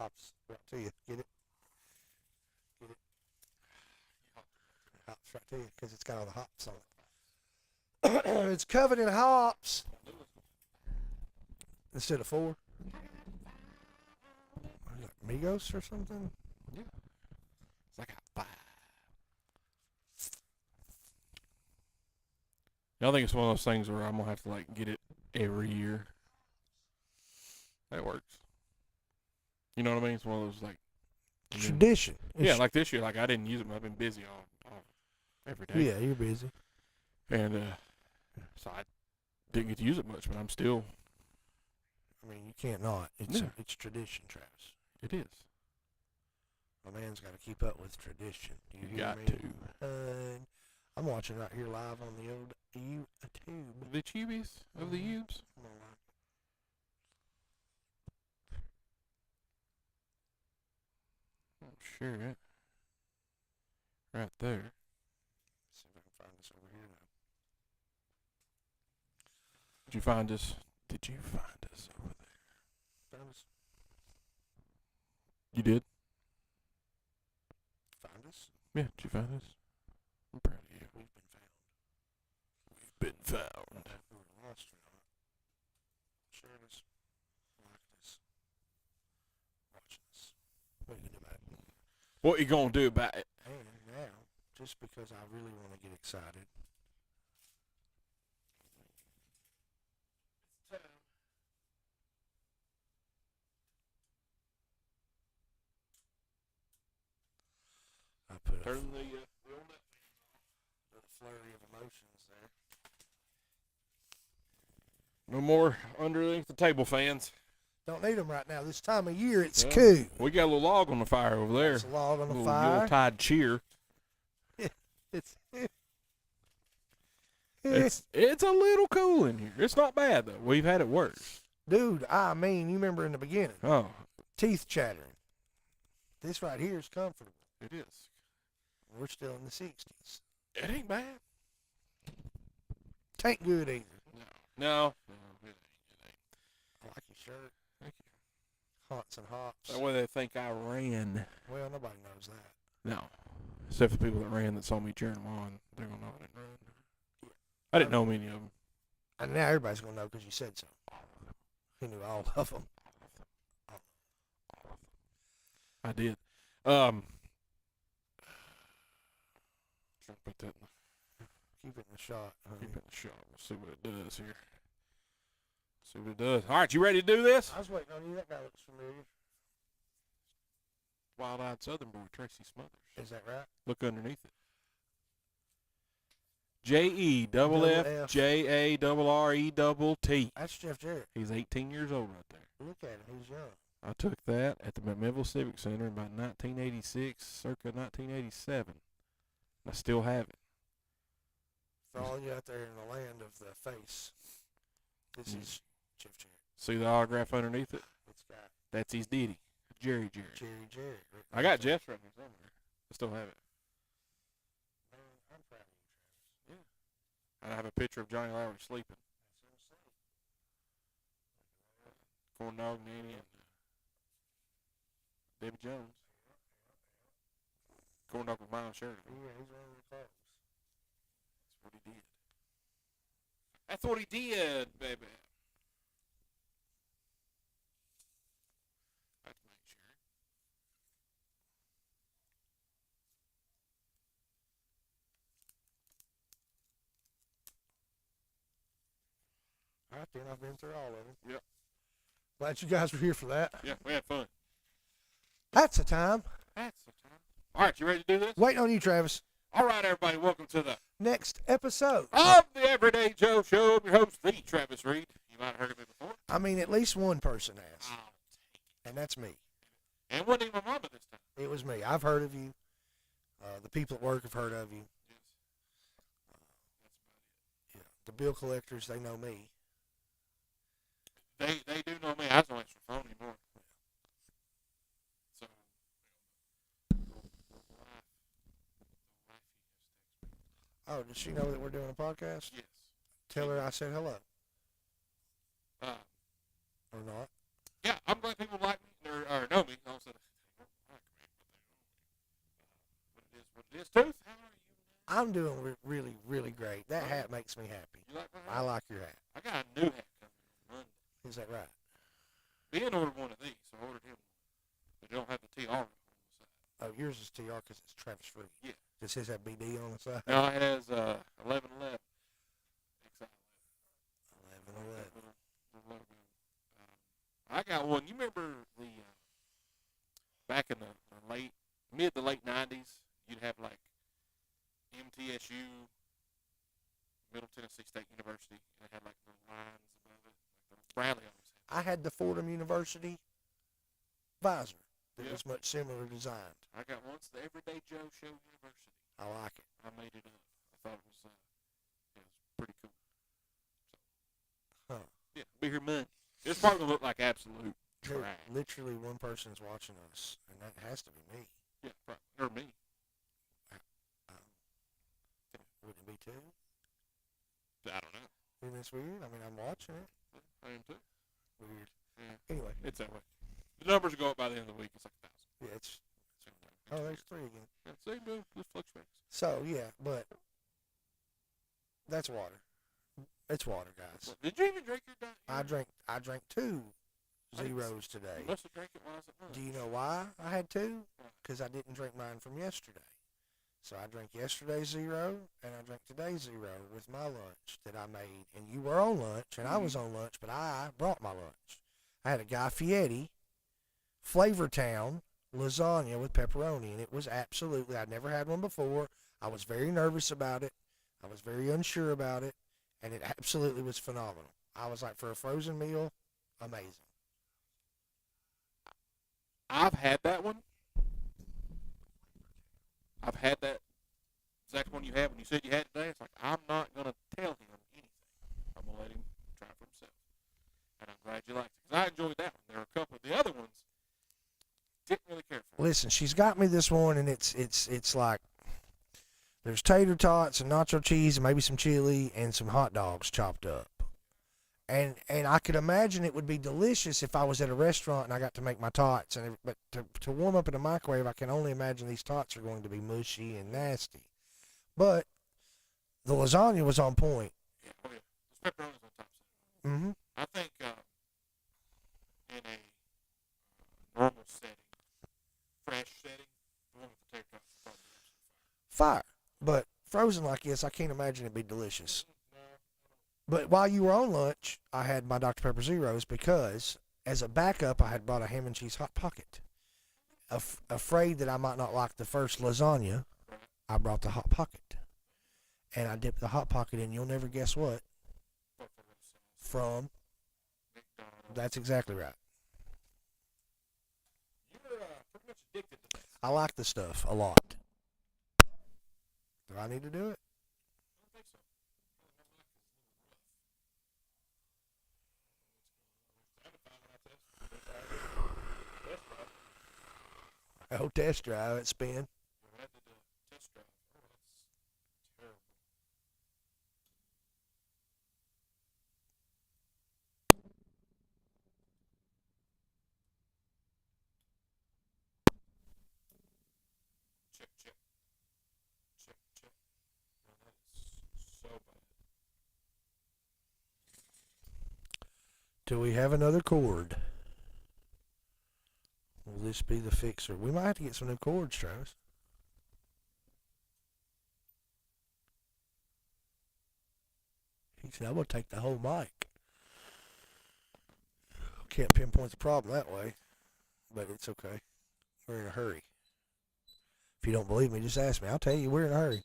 Hops right to you. Get it? Get it? Hops right to you because it's got all the hops on it. It's covered in hops instead of 4. Migos or something? Yeah. It's like a 5. I think it's one of those things where I'm gonna have to like get it every year. That works. You know what I mean? It's one of those like Tradition. Yeah, like this year, like I didn't use it, but I've been busy all every day. Yeah, you're busy. And so I didn't get to use it much, but I'm still. I mean, you can't not. It's tradition, Travis. It is. My man's got to keep up with tradition. Do you got hear to. me? I'm watching right here live on the old YouTube. The tubies of the Ubes. Come on, man. I'm sure it. Right there. See if I can find this over here now. Did you find us? Did you find us over there? Found us? You did? Find us? Yeah, did you find us? I'm proud of you. We've been found. We've been I found. don't know if we were lost or not. Share this. Like this. Watch this. What are you going to do about it? What you gonna do about it? And now, just because I really want to get excited, I put a Turn the flurry of emotions there. no more underneath the table fans. Don't need them right now. This time of year, it's Yeah. cool. We got a little log on the fire over there. It's a log on the little fire. Yuletide cheer. It's It's a little cool in here. It's not bad though. We've had it worse. dude. I mean, you remember in the beginning, Oh, teeth chattering. This right here is comfortable. it is. We're still in the 60s. It ain't bad. Tain't good either. No. It ain't. I like your shirt. Thank you. Haunts and hops. That way they think I ran. Well, nobody knows that. No. Except for the people that ran that saw me cheering them on. They're going to know I didn't run. I didn't know many of them. And now everybody's gonna know because you said so. He knew all of them. I did. Put that Keep it in the shot. Honey. keep it in the shot. We'll see what it does here. See what it does. All right, you ready to do this? I was waiting on you. That guy looks familiar. Wild-eyed Southern boy, Tracy Smothers. Is that right? Look underneath it. JEFFJARRETT. That's Jeff Jarrett. He's 18 years old right there. Look at him. He's young. I took that at the McMinnville Civic Center in about 1986, circa 1987. I still have it. For all you out there in the land of the face, this is Jeff Jarrett. See the autograph underneath it? It's got That's his ditty. Jerry Jarrett. Jerry Jarrett. I got Jeff's right here somewhere. I still have it. Man, I'm proud of you, Travis. I have a picture of Johnny Lowry sleeping. That's what I'm saying. Corn Dog Nanny and Debbie Jones. Corn Dog with Miles Sheridan. Yeah, he's wearing the clothes. That's what he did. That's what he did, baby. Let's make sure. All right, then. I've been through all of them. Yep. Glad you guys were here for that. Yeah, we had fun. That's the time. That's the time. All right, you ready to do this? Waiting on you, Travis. All right, everybody, welcome to the Next episode. of the Everyday Joe Show. I'm your host, the Travis Reed. You might have heard of me before. I mean, at least one person has, Oh, and that's me. and it wasn't even my mama this time. It was me. I've heard of you. The people at work have heard of you. Yes. That's about Yeah. The bill collectors, they know me. it. They do know me. I don't answer the phone anymore. So, Oh, does she know that we're doing a podcast? yes. Tell her I said hello. Uh, Or not. yeah, I'm glad people like me or know me. All of a sudden, they don't like me, but they know me. But it is what it is. Tooth, how are you? I'm doing really, really great. That Oh, hat makes me happy. You like my I hat? like your hat. I got a new hat coming on Monday. Is that right? Ben ordered one of these, so I ordered him one. But they don't have the TR on the side. Oh, yours is TR because it's Travis Free. Yeah. Does his have BD on the side? No, it has 1111. XI11. 11. Little logo. I got one. You remember the back in the mid to late 90s, you'd have like MTSU, Middle Tennessee State University, and it had like the lines above it. Like the Bradley always had. I had the Fordham University visor that Yeah. was much similar designed. I got once the Everyday Joe Show University. I like it. I made it up. I thought it was pretty cool. So, Huh. yeah, be here Monday. It's probably gonna look like absolute Dude, trash. literally one person's watching us, and that has to be me. Yeah, probably. Or me. Wouldn't it be two? I don't know. Isn't this weird? I mean, I'm watching it. I am too. Weird. Yeah. Anyway, It's that way. The numbers go up by the end of the week. It's like 1,000. yeah, it's So, oh, there's three again. yeah, see, boo, this fluctuates. So yeah, but that's water. It's water, guys. Did you even drink your diet? I drank two I didn't zeros today. You must have drank it while I was at lunch. Do you know why I had two? Why? Because I didn't drink mine from yesterday. So I drank yesterday's zero, and I drank today's zero with my lunch that I made. And you were on lunch, and I was on lunch, but I brought my lunch. I had a Guy Fieri Flavortown lasagna with pepperoni, and it was absolutely, I'd never had one before. I was very nervous about it. I was very unsure about it, and it absolutely was phenomenal. I was like, for a frozen meal, amazing. I've had that one. I've had that exact one you had when you said you had it today. It's like, I'm not going to tell him anything. I'm going to let him try for himself. And I'm glad you liked it. Because I enjoyed that one. There are a couple of the other ones didn't really care for. Listen, she's got me this one, and it's like there's tater tots and nacho cheese and maybe some chili and some hot dogs chopped up. And I could imagine it would be delicious if I was at a restaurant and I got to make my tots. But to warm up in a microwave, I can only imagine these tots are going to be mushy and nasty. But the lasagna was on point. Yeah, oh yeah. Those pepperonis on top. Mm-hmm. I think in a normal setting, fresh setting, the one with the tater tots is probably absolutely Fire. But frozen like this, I can't imagine it'd be delicious. fine. But while you were on lunch, I had my Dr. Pepper Zeros because, as a backup, I had brought a ham and cheese Hot Pocket. Afraid that I might not like the first lasagna, I brought the Hot Pocket. And I dipped the Hot Pocket in, you'll never guess what, Buffalo sauce, from, McDonald's. that's exactly right. You're pretty much addicted to that. I like the stuff a lot. Do I need to do it? I don't think so. Oh, test drive it, spin. I had the test drive. Oh, that's terrible. Check, check. Check, check. Man, that is so bad. Do we have another cord? Will this be the fixer? We might have to get some new cords, Travis. He said, I'm going to take the whole mic. Can't pinpoint the problem that way, but it's okay. We're in a hurry. If you don't believe me, just ask me. I'll tell you, we're in a hurry.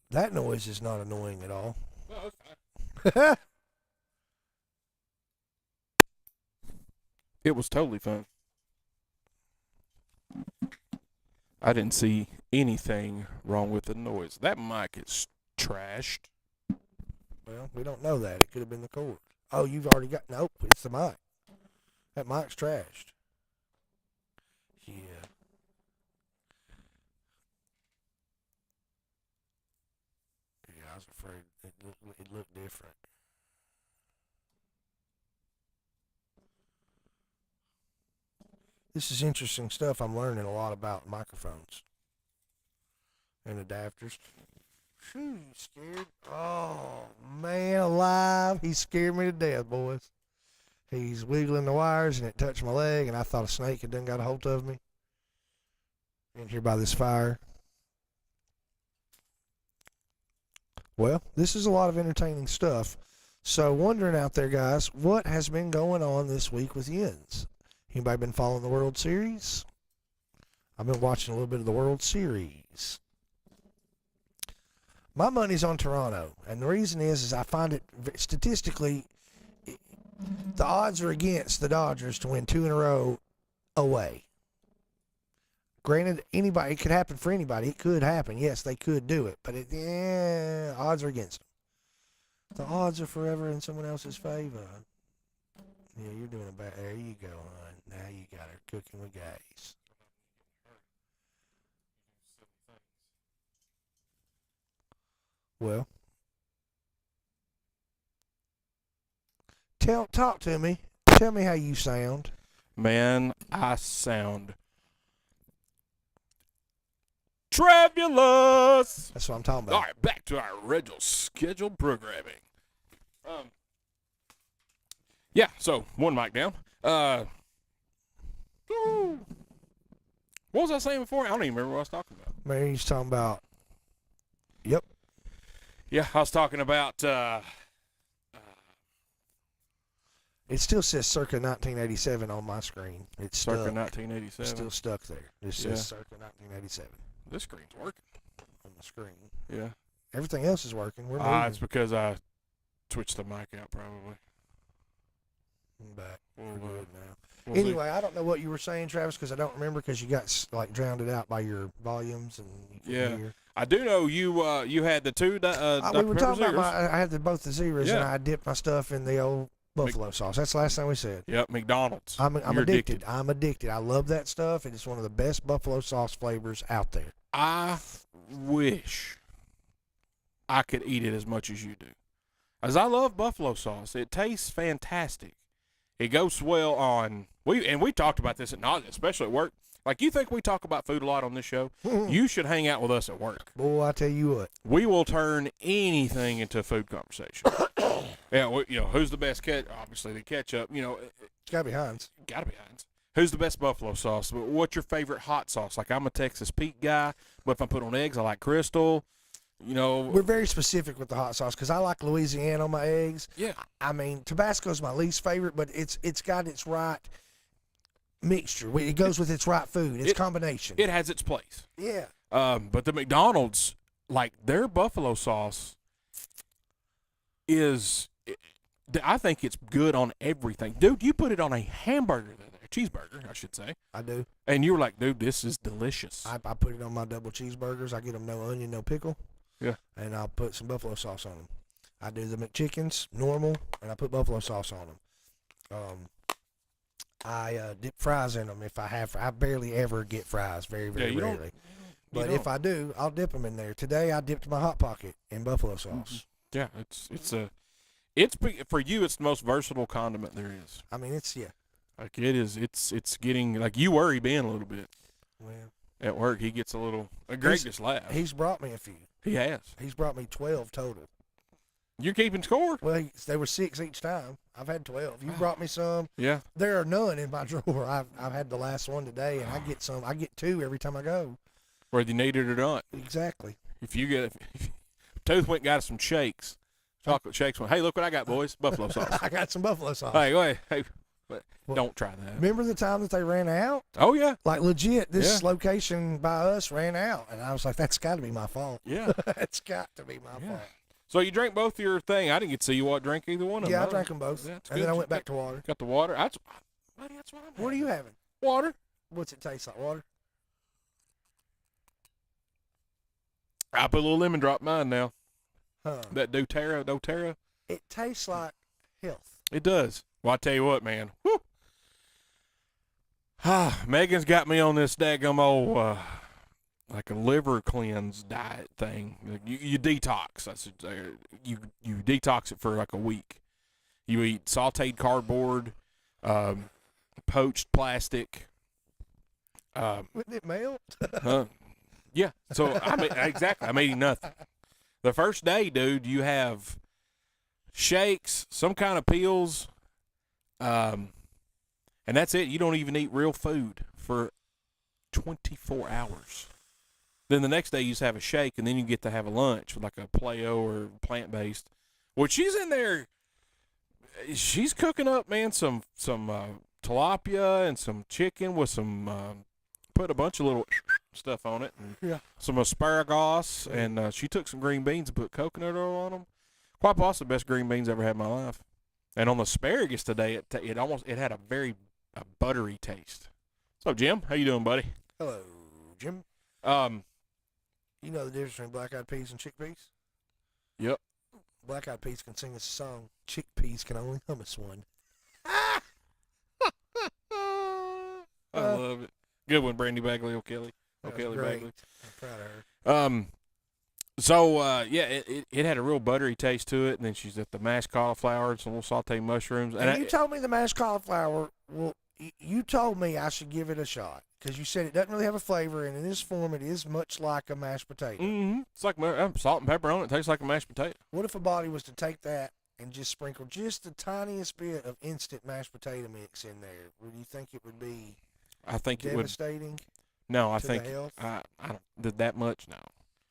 That noise is not annoying at all. No, it's fine. It was totally fun. I didn't see anything wrong with the noise. That mic is trashed. Well, we don't know that. It could have been the cord. Oh, you've already got... Nope, it's the mic. That mic's trashed. Yeah. Yeah, I was afraid it looked different. This is interesting stuff. I'm learning a lot about microphones and adapters. Phew, you scared? Oh, man alive. He scared me to death, boys. He's wiggling the wires, and it touched my leg, and I thought a snake had done got a hold of me. In here by this fire. Well, this is a lot of entertaining stuff. So, wondering out there, guys, what has been going on this week with Yins? Anybody been following the World Series? I've been watching a little bit of the World Series. My money's on Toronto, and the reason is I find it statistically, the odds are against the Dodgers to win 2 in a row away. Granted, anybody, it could happen for anybody. It could happen. Yes, they could do it, but odds are against them. The odds are forever in someone else's favor. Yeah, you're doing a bad. There you go, hon. Now you got her cooking with gas. Well, talk to me. Tell me how you sound. Man, I sound trabulous. That's what I'm talking All about. right, back to our original scheduled programming. Yeah, so one mic down. What was I saying before? I don't even remember what I was talking about. Man, he's talking about. Yep. Yeah, I was talking about. It still says circa 1987 on my screen. It's Circa stuck. 1987. It's still stuck there. It says Yeah. circa 1987 This screen's working. on the screen. Yeah. Everything else is working. We're moving. It's because I switched the mic out, probably. I'm back. We'll, We're good now. we'll see. Anyway, I don't know what you were saying, Travis, because I don't remember because you got like drowned out by your volumes and you couldn't Yeah. hear. I do know you had the two. We Dr. were Pepper talking about Zeros. I had both the zeros and Yeah. I dipped my stuff in the old buffalo sauce. That's the last thing we said. Yep, McDonald's. I'm You're addicted. I'm addicted. I love that stuff. It is one of the best buffalo sauce flavors out there. I wish I could eat it as much as you do. As I love buffalo sauce, it tastes fantastic. It goes well on we talked about this at nauseam, especially at work. Like, you think we talk about food a lot on this show? You should hang out with us at work. Boy, I tell you what. We will turn anything into a food conversation. Yeah, who's the best ketchup? Obviously, the ketchup. It's got to be Heinz. Gotta be Heinz. Who's the best buffalo sauce? What's your favorite hot sauce? Like, I'm a Texas Pete guy, but if I put on eggs, I like Crystal. We're very specific with the hot sauce because I like Louisiana on my eggs. Yeah. I mean, Tabasco's my least favorite, but it's got its right mixture. It goes with its right food. It's combination. It has its place. Yeah. But the McDonald's, like, their buffalo sauce I think it's good on everything. Dude, you put it on a hamburger, a cheeseburger, I should say. I do. And you were like, dude, this is delicious. I put it on my double cheeseburgers. I get them no onion, no pickle. Yeah. And I'll put some buffalo sauce on them. I do the McChickens normal, and I put buffalo sauce on them. I dip fries in them if I have. I barely ever get fries, very, very you rarely. But if I do, I'll dip them in there. Today I dipped my Hot Pocket in buffalo sauce. Yeah, it's for you. It's the most versatile condiment there is. I mean, it's Like, it is. It's getting like, you worry Ben a little bit well. at work. He gets a little. Greg just laughs. He's brought me a few. He has. He's brought me 12 total. You're keeping score. Well, they were 6 each time. I've had 12. You brought me some. Yeah. There are none in my drawer. I've had the last one today, and I get some. I get 2 every time I go. Whether you need it or not. Exactly. If Tooth went and got us some shakes, chocolate shakes. Went, hey, look what I got, boys. Buffalo sauce. I got some buffalo sauce. Hey, go ahead. Hey, don't try that. Remember the time that they ran out? Oh, yeah. Like, legit, this Yeah. location by us ran out. And I was like, that's got to be my fault. Yeah. That's got to be my Yeah. fault. So you drank both your thing. I didn't get to see you drink either one of them. Yeah, I drank them both. Yeah, that's and good. then I went back to water. Got the water. Buddy, that's what I'm What are you having? Water. What's it taste like? Water? I put a little lemon drop in mine now. Huh. That doTERRA. It tastes like health. It does. Well, I tell you what, man. Whew. Megan's got me on this daggum old, like a liver cleanse diet thing. You detox. I should say. You detox it for like a week. You eat sautéed cardboard, poached plastic, Wouldn't it melt? Yeah. So exactly. I'm eating nothing. The first day, dude, you have shakes, some kind of pills, and that's it. You don't even eat real food for 24 hours. Then the next day you just have a shake, and then you get to have a lunch with like a Play-O or plant-based. Well, she's in there. She's cooking up, man, some tilapia and some chicken with some put a bunch of little stuff on it, and Yeah. some asparagus, and she took some green beans and put coconut oil on them. Quite possibly the best green beans I ever had in my life. And on the asparagus today, it had a very buttery taste. So Jim, how you doing, buddy? Hello, Jim. You know the difference between black-eyed peas and chickpeas? Yep. Black-eyed peas can sing us a song. Chickpeas can only hum us one. I love it. Good one, Brandy Bagley O'Kelly. That was O'Kelly great. Bagley. I'm proud of her. So yeah, it had a real buttery taste to it, and then she's at the mashed cauliflower and some little sauteed mushrooms. And you told me the mashed cauliflower, well, you told me I should give it a shot because you said it doesn't really have a flavor, and in this form it is much like a mashed potato. Mm-hmm. It's like salt and pepper on it. It tastes like a mashed potato. What if a body was to take that and just sprinkle just the tiniest bit of instant mashed potato mix in there? Would you think it would be I think it would. devastating No, I to think the health? I don't did that much. No,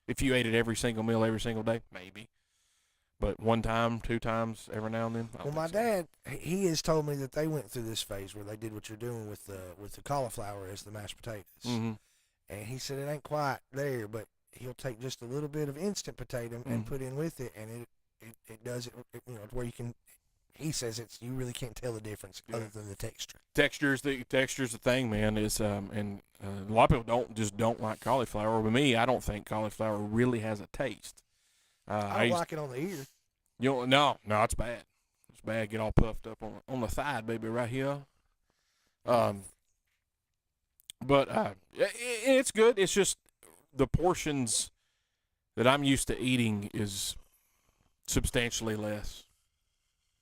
if you ate it every single meal, every single day, maybe. But one time, 2 times, every now and then. I Well, don't my think so. dad, he has told me that they went through this phase where they did what you're doing with the cauliflower as the mashed potatoes. Mm-hmm. And he said it ain't quite there, but he'll take just a little bit of instant potato and Mhm. put in with it, and it does it, you know, to where you can. He says you really can't tell the difference other than the texture. Texture's the thing, man. Is and a lot of people don't like cauliflower. With me, I don't think cauliflower really has a taste. I don't like it on the ear. No, it's bad. It's bad. Get all puffed up on the thigh, baby, right here. But it's good. It's just the portions that I'm used to eating is substantially less,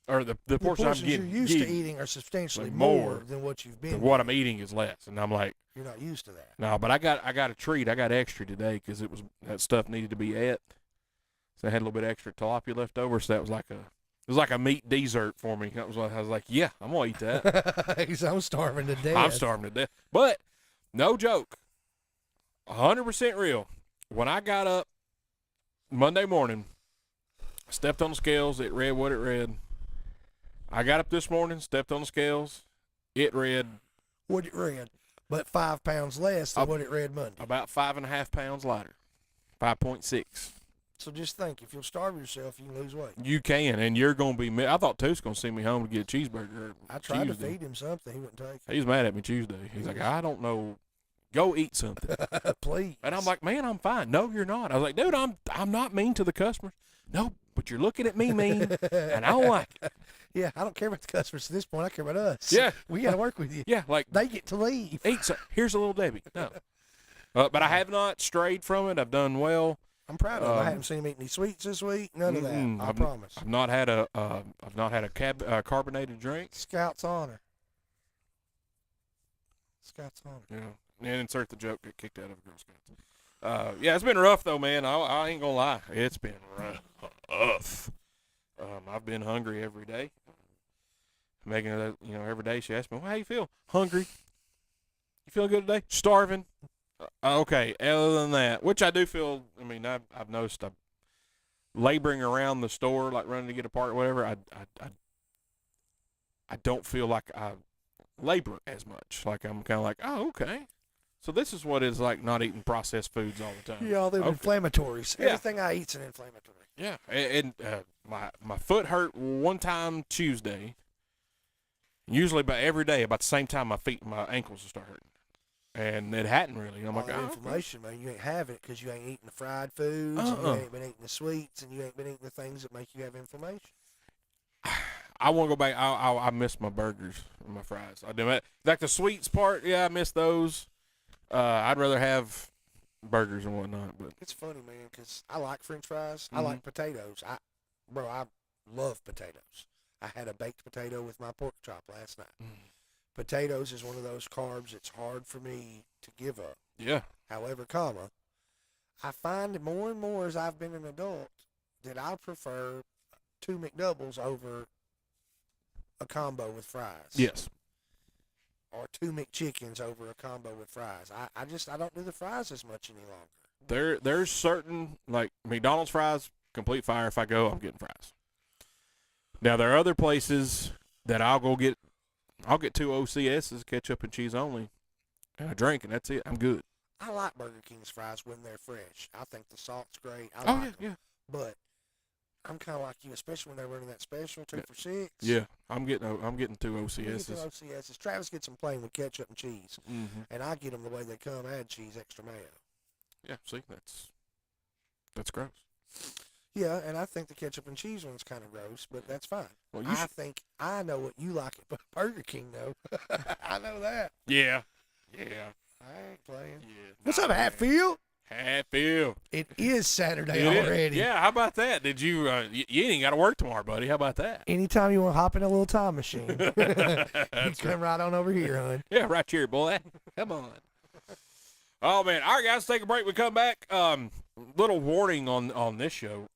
or the The portions portions I'm getting you're used to eating are substantially more than what you've been. what I'm eating is less, and I'm like, You're not used to that. no. But I got a treat. I got extra today because that stuff needed to be ate. So I had a little bit extra tilapia left over, so that was like a meat dessert for me. I was like, yeah, I'm gonna eat that. I'm starving to death. I'm starving to death. But no joke, 100% real. When I got up Monday morning, I stepped on the scales. It read what it read. I got up this morning, stepped on the scales. It read What it read, but 5 pounds less than what it read Monday. about 5.5 pounds lighter, 5.6. So just think, if you'll starve yourself, you can lose weight. You can, and you're gonna be. I thought Too's gonna send me home to get a cheeseburger. I tried Tuesday. to feed him something, he wouldn't take He was mad at me Tuesday. He's like, I don't know. Go eat something. it. Please. And I'm like, man, I'm fine. No, you're not. I was like, dude, I'm not mean to the customers. No, but you're looking at me mean, and I don't like it. Yeah, I don't care about the customers at this point. I care about us. Yeah. We got to work with you. Yeah, like They get to leave. eat some. Here's a little Debbie. No, but I have not strayed from it. I've done well. I'm proud of him. I haven't seen him eat any sweets this week. None of that. I promise. I've not had a carbonated drink. Scout's honor. Scout's honor. Yeah, and insert the joke. Get kicked out of a Girl Scout. Yeah, it's been rough though, man. I ain't gonna lie. It's been rough. I've been hungry every day. Megan, every day she asks me, well, "How you feel?" Hungry. You feeling good today? Starving. Okay. Other than that, which I do feel. I mean, I've noticed I'm laboring around the store, like running to get a part or whatever. I don't feel like I labor as much. Like I'm kind of like, oh, okay. So this is what it's like not eating processed foods all the time. Yeah, all them Okay. inflammatories. Yeah. Everything I eat's an inflammatory. Yeah, and my foot hurt one time Tuesday. Usually, about every day, about the same time, my ankles will start hurting, and it hadn't really. And I'm All like, that oh, okay. inflammation, man. You ain't having it because you ain't eating the fried foods, and you ain't been eating the sweets, and you ain't been eating the things that make you have inflammation. I want to go back. I miss my burgers and my fries. I do like the sweets part. Yeah, I miss those. I'd rather have burgers and whatnot. But It's funny, man, because I like French fries. I like potatoes. I love potatoes. I had a baked potato with my pork chop last night. Potatoes is one of those carbs it's hard for me to give up. Yeah. However, I find more and more as I've been an adult that I prefer 2 McDoubles over a combo with fries. Yes. Or 2 McChickens over a combo with fries. I don't do the fries as much any longer. There's certain, like McDonald's fries, complete fire. If I go, I'm getting fries. Now there are other places that I'll get 2 OCSs, ketchup and cheese only, and a drink, and that's it. I'm good. I like Burger King's fries when they're fresh. I think the salt's great. I Oh like yeah, 'em. yeah. But I'm kind of like you, especially when they're running that special 2 for $6. Yeah, I'm getting 2 We get them OCSs. OCSs. Travis gets them plain with ketchup and cheese, Mm-hmm. and I get them the way they come. Add cheese, extra mayo. Yeah, see, that's gross. Yeah, and I think the ketchup and cheese one's kind of gross, but that's fine. Well, I think I know what you like at Burger King, though. I know that. Yeah. I ain't playing. Yeah. What's up, Hatfield? Hatfield. It is Saturday It is. already. Yeah, how about that? Did you, you ain't got to work tomorrow, buddy. How about that? Anytime you want to hop in a little time machine, you That's come right on over here, hon. Yeah, right here, boy. Come on. Oh, man. All right, guys, take a break. We come back. Little warning on this show.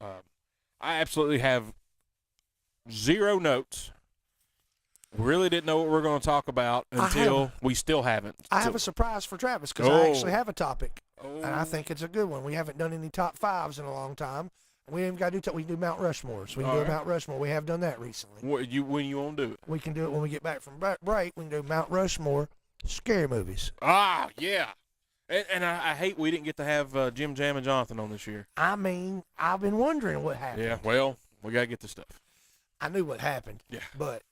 I absolutely have 0 notes. Really didn't know what we were going to talk about until we still haven't. I have a surprise for Travis because I actually have a topic, Oh. and I think it's a good one. We haven't done any top 5s in a long time. We ain't got to do we can do Mount Rushmores. We can All do right. a Mount Rushmore. We have done that recently. When you want to do it? We can do it when we get back from break. We can do Mount Rushmore scary movies. Ah, yeah. And I hate we didn't get to have Jim Jam and Jonathan on this year. I mean, I've been wondering what happened. Yeah, well, we got to get the stuff. I knew what happened. Yeah. But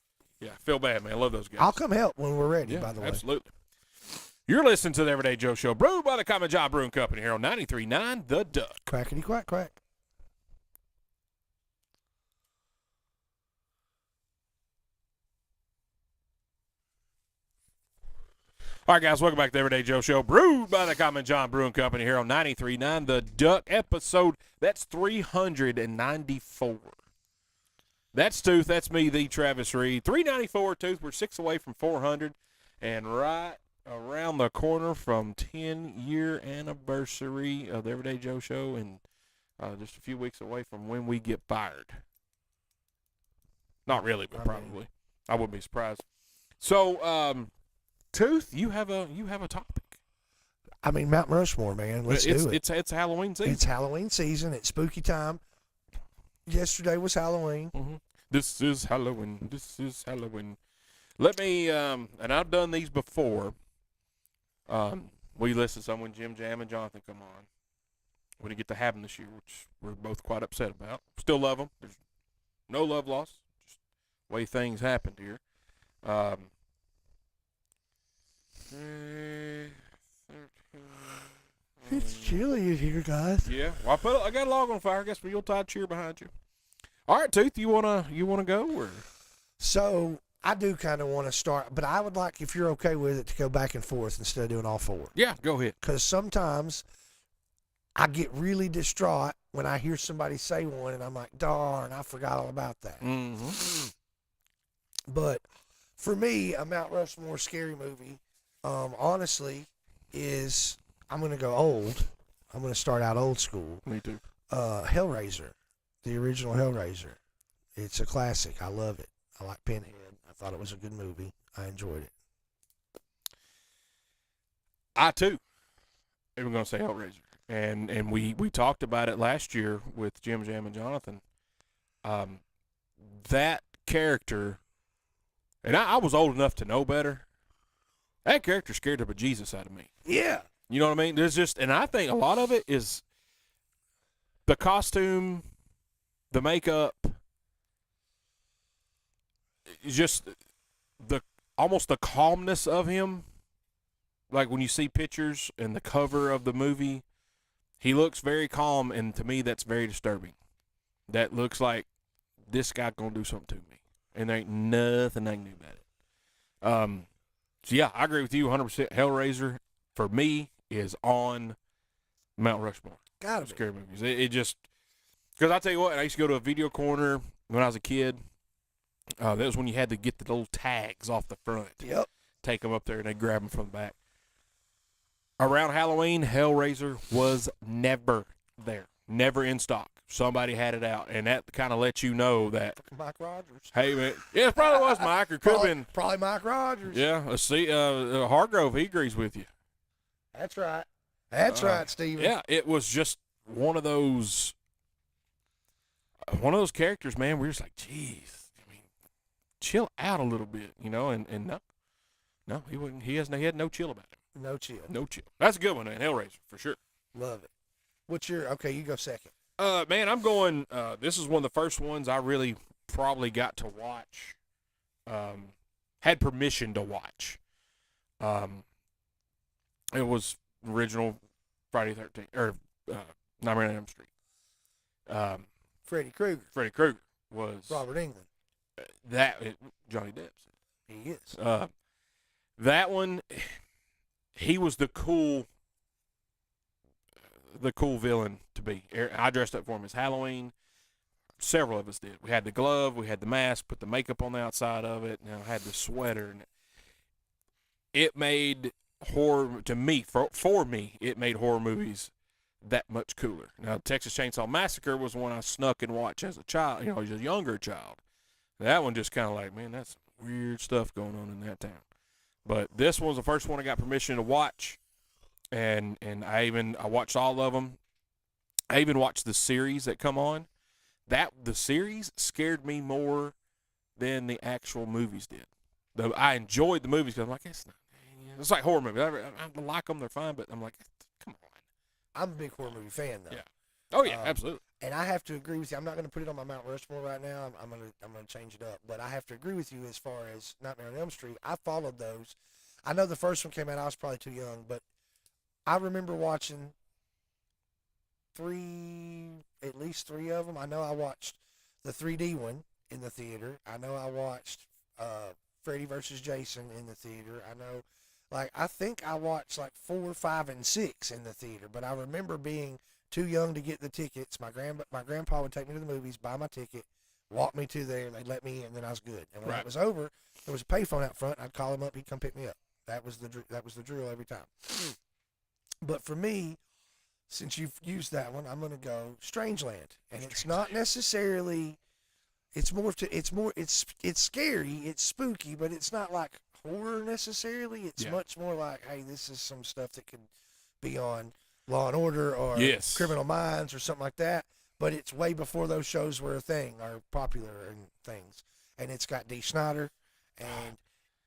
Yeah, feel bad, man. I love those guys. I'll come help when we're ready, Yeah, by the way. absolutely. You're listening to the Everyday Joe Show, brewed by the Common Job Brewing Company here on 93.9 The Duck. Quackity quack quack. All right, guys, welcome back to the Everyday Joe Show, brewed by the Common John Brewing Company here on 93.9 The Duck episode. That's 394. That's Tooth. That's me, the Travis Reed. 394, Tooth. We're 6 away from 400, and right around the corner from 10-year anniversary of the Everyday Joe Show, and just a few weeks away from when we get fired. Not really, but probably. I wouldn't be surprised. So, Tooth, you have a topic. I mean, Mount Rushmore, man. Let's do it. It's Halloween season. It's Halloween season. It's spooky time. Yesterday was Halloween. Mm-hmm. This is Halloween. This is Halloween. Let me, and I've done these before. We listed some when Jim Jam and Jonathan come on. We didn't get to have them this year, which we're both quite upset about. Still love them. There's no love lost. Just the way things happened here. It's chilly in here, guys. Yeah, well, I got a log on fire. I guess we'll tie a cheer behind you. All right, Tooth, you wanna go or? So I do kind of want to start, but I would like, if you're okay with it, to go back and forth instead of doing all 4. Yeah, go ahead. Because sometimes I get really distraught when I hear somebody say one, and I'm like, darn, I forgot all about that. Mm-hmm. But for me, a Mount Rushmore scary movie, honestly, is I'm going to go old. I'm going to start out old school. Me too. Hellraiser, the original Hellraiser. It's a classic. I love it. I like Pinhead. I thought it was a good movie. I enjoyed it. I too am going to say Hellraiser, and we talked about it last year with Jim Jam and Jonathan. That character, and I was old enough to know better. That character scared the bejesus out of me. Yeah. You know what I mean? There's just, and I think a lot of it is the costume, the makeup, just almost the calmness of him. Like when you see pictures and the cover of the movie, he looks very calm, and to me, that's very disturbing. That looks like this guy gonna do something to me, and there ain't nothing I can do about it. So yeah, I agree with you 100%. Hellraiser for me is on Mount Rushmore. Gotta be. Scary movies. It just, because I tell you what, I used to go to a video corner when I was a kid. That was when you had to get the little tags off the front. Yep. take them up there and they grab them from the back. Around Halloween, Hellraiser was never there, never in stock. Somebody had it out, and that kind of lets you know that, Mike Rogers. hey, man, yeah, it probably was Mike, or could have been. Probably Mike Rogers. Yeah, let's see, Hargrove, he agrees with you. That's right. That's right, Steven. Yeah, it was just one of those characters, man. We're just like, geez, I mean, chill out a little bit, you know. And no, he wouldn't. He had no chill about it. No chill. No chill. That's a good one, man. Hellraiser for sure. Love it. What's your? Okay, you go second. Man, I'm going. This is one of the first ones I really probably got to watch. Had permission to watch. It was original Friday 13th or Nightmare on Elm Street. Freddy Krueger. Freddy Krueger was Robert Englund. Johnny Depp's. He is. That one, he was the cool villain to be. I dressed up for him as Halloween. Several of us did. We had the glove, we had the mask, put the makeup on the outside of it, and I had the sweater. And it made horror, to me, for me, it made horror movies that much cooler. Now, Texas Chainsaw Massacre was one I snuck and watched as a child, as a younger child. That one just kind of like, man, that's weird stuff going on in that town. But this one was the first one I got permission to watch, and I watched all of them. I even watched the series that come on. The series scared me more than the actual movies did. I enjoyed the movies because I'm like, it's like horror movies. I like them, they're fine, but I'm like, come on. I'm a big horror movie fan, though. Yeah. Oh yeah, absolutely. And I have to agree with you. I'm not going to put it on my Mount Rushmore right now. I'm going to change it up. But I have to agree with you as far as Nightmare on Elm Street. I followed those. I know the first one came out. I was probably too young, but I remember watching at least three of them. I know I watched the 3D one in the theater. I know I watched Freddy vs. Jason in the theater. I know, I think I watched 4, 5, and 6 in the theater. But I remember being too young to get the tickets. My grandpa would take me to the movies, buy my ticket, walk me to there. They'd let me in, and then I was good. And when it was over, there was a payphone out front. I'd call him up. He'd come pick me up. That was the drill every time. But for me, since you've used that one, I'm going to go Strangeland. And it's not necessarily, it's scary, it's spooky, but it's not like horror necessarily. It's much more like, hey, this is some stuff that could be on Law and Order or Criminal Minds or something like that. But it's way before those shows were a thing or popular and things. And it's got Dee Snider, and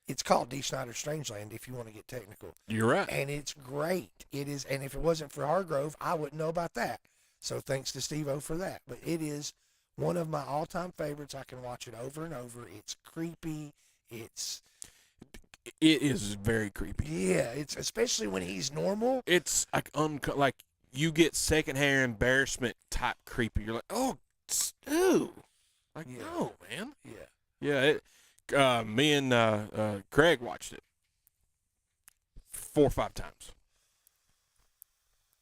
it's called Dee Snider Strangeland if you want to get technical. You're right. And it's great. It is, and if it wasn't for Hargrove, I wouldn't know about that. So thanks to Steve-O for that. But it is one of my all-time favorites. I can watch it over and over. It's creepy. It is very creepy. Yeah, it's especially when he's normal. It's like you get secondhand embarrassment type creepy. You're like, oh, ew. Like, no, man. Yeah. Yeah. Me and Craig watched it 4 or 5 times,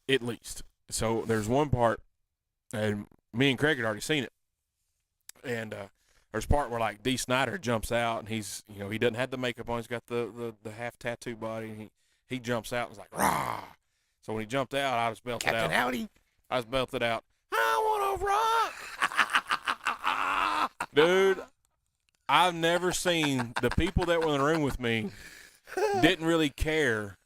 at least. So there's one part, and me and Craig had already seen it, and there's a part where Dee Snider jumps out, and he's, he doesn't have the makeup on. He's got the half tattoo body, and he jumps out and is like, rah. So when he jumped out, I just belted Captain out. Howdy. I just belted out, I want to rock. Dude, I've never seen the people that were in the room with me didn't really care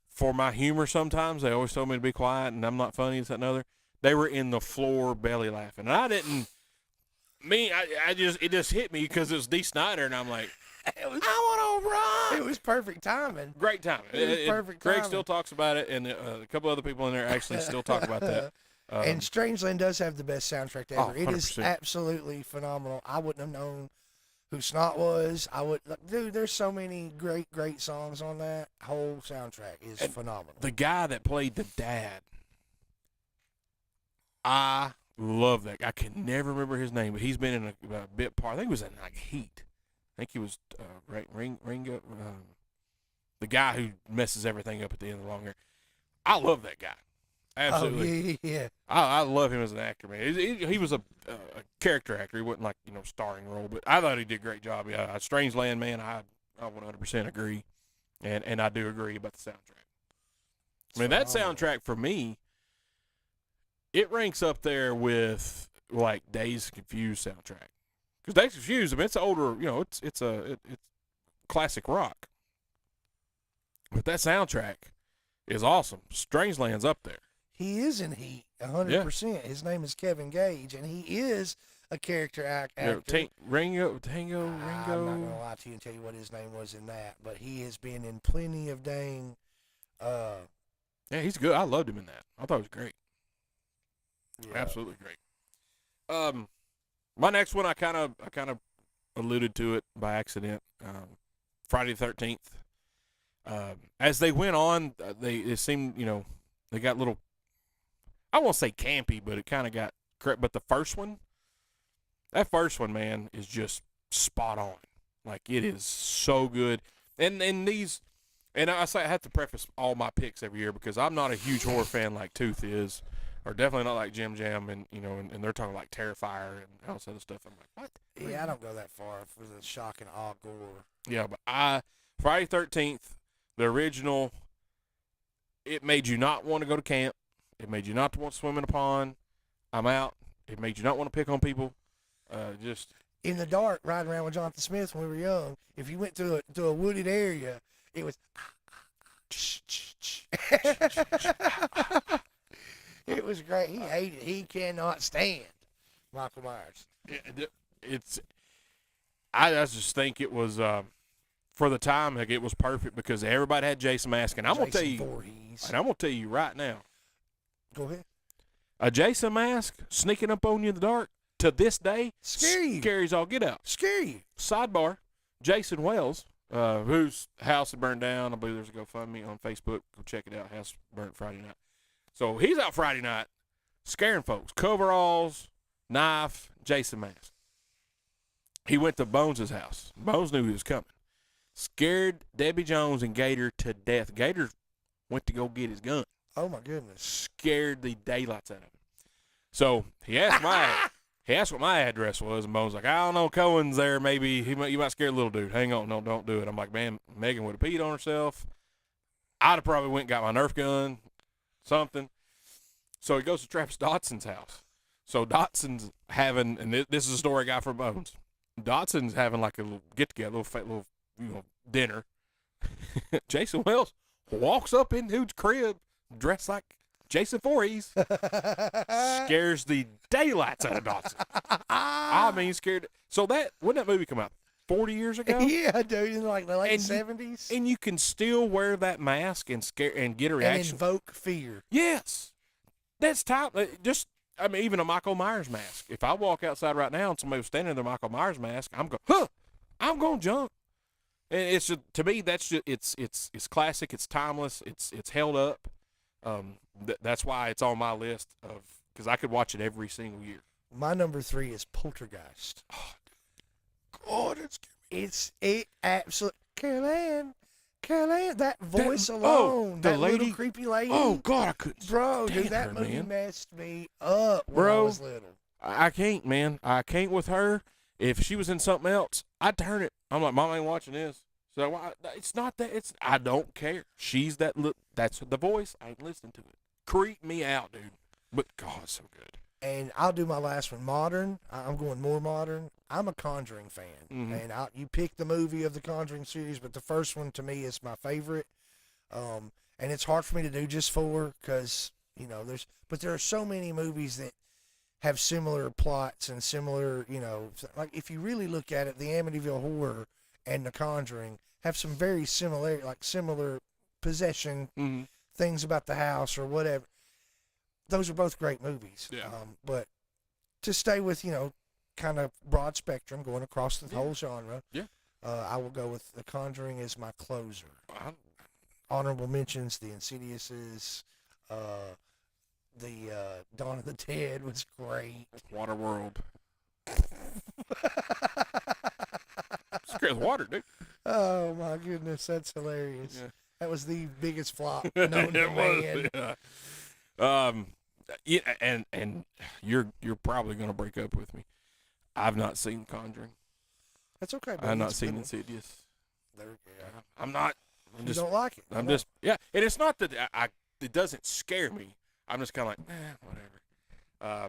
for my humor sometimes. They always told me to be quiet and I'm not funny, this, that, and other. They were in the floor belly laughing. And I didn't, it just hit me because it was Dee Snider, and I'm like, I want to rock. It was perfect timing. Great timing. It was perfect timing. Greg still talks about it, and a couple other people in there actually still talk about that. And Strangeland does have the best soundtrack ever. It is 100%. absolutely phenomenal. I wouldn't have known who Snot was. Dude, there's so many great, great songs on that. Whole soundtrack is phenomenal. The guy that played the dad, I love that guy. I can never remember his name, but he's been in a bit part. I think it was in Heat. I think he was Ringo, the guy who messes everything up at the end of the long hair. I love that guy. Absolutely. Oh, yeah. I love him as an actor, man. He was a character actor. He wasn't starring role, but I thought he did a great job. Yeah, Strangeland, man. 100% agree, and I do agree about the soundtrack. I mean, that phenomenal. soundtrack for me, it ranks up there with like Days Confused soundtrack. Because Days Confused, I mean, it's older, it's classic rock. But that soundtrack is awesome. Strangeland's up there. He is in Heat, 100%. His name is Kevin Gage, and he is a character actor. Ringo. I'm not gonna lie to you and tell you what his name was in that, but he has been in plenty of dang. Yeah, he's good. I loved him in that. I thought it was great. Yeah. Absolutely great. My next one, I kind of alluded to it by accident. Friday the 13th. As they went on, it seemed, they got little. I won't say campy, but it kind of got correct. But the first one, man, is just spot on. Like, it is so good. And I say I have to preface all my picks every year because I'm not a huge horror fan like Tooth is, or definitely not like Jim Jam, and and they're talking like Terrifier and all this other stuff. I'm like, what? Yeah, I don't go that far for the shock and awe gore. Yeah, but Friday 13th, the original, it made you not want to go to camp. It made you not to want to swim in a pond. I'm out. It made you not want to pick on people. Just In the dark, riding around with Jonathan Smith when we were young, if you went to a wooded area, it was. It was great. He hated. He cannot stand Michael Myers. I just think it was for the time, like, it was perfect because everybody had Jason mask, and I'm gonna tell you, Voorhees. and I'm gonna tell you right now, Go ahead. a Jason mask sneaking up on you in the dark to this day Scare you. scares all get out. Scare you. Sidebar: Jason Wells, whose house had burned down. I believe there's a GoFundMe on Facebook. Go check it out. House burnt Friday night. So he's out Friday night, scaring folks. Coveralls, knife, Jason mask. He went to Bones' house. Bones knew he was coming. Scared Debbie Jones and Gator to death. Gator went to go get his gun. Oh my goodness. Scared the daylights out of him. So he asked what my address was, and Bones was like, I don't know, Cohen's there. Maybe you might scare a little dude. Hang on, no, don't do it. I'm like, man, Megan would have peed on herself. I'd have probably went and got my Nerf gun, something. So he goes to Travis Dotson's house. So Dotson's having, and this is a story I got from Bones. Dotson's having like a little get together, little dinner. Jason Wells walks up into his crib dressed like Jason Voorhees, scares the daylights out of Dotson. I mean, scared. So when that movie come out? 40 years ago? Yeah, dude, in like the late And 70s. And you can still wear that mask and scare and get a And reaction. invoke fear. Yes. That's time. Even a Michael Myers mask. If I walk outside right now and somebody was standing in their Michael Myers mask, I'm going, I'm going to jump. And it's just, to me, that's just, it's classic. It's timeless. It's held up. That's why it's on my list because I could watch it every single year. My number 3 is Poltergeist. God, It absolutely. Carol Ann, that voice the alone, that lady, little creepy lady. Oh God, I couldn't. Bro, stand dude, that her, movie man. messed me up when I Bro. was little. I can't, man. I can't with her. If she was in something else, I'd turn it. I'm like, Mom ain't watching this. So it's not that. I don't care. She's that. That's the voice. I ain't listening to it. Creep me out, dude. But God, it's so good. And I'll do my last one, modern. I'm going more modern. I'm a Conjuring fan, Mhm. and you pick the movie of the Conjuring series, but the first one to me is my favorite. And it's hard for me to do just because there are so many movies that have similar plots and similar, like if you really look at it, the Amityville Horror and the Conjuring have some very similar possession Mm-hmm. things about the house or whatever. Those are both great movies. Yeah. But to stay with, kind of broad spectrum going across the whole genre, I will go with The Conjuring as my closer. Honorable mentions, The Insidiouses, the Dawn of the Dead was great. Waterworld. Scares water, dude. Oh my goodness, that's hilarious. Yeah. That was the biggest flop known to man. Yeah, and you're probably gonna break up with me. I've not seen Conjuring. That's okay. Buddy. I've not It's a seen good one. Insidious. I'm not. I'm You just. don't like it. I I'm know. just. Yeah, and it's not that it doesn't scare me. I'm just kind of like, whatever.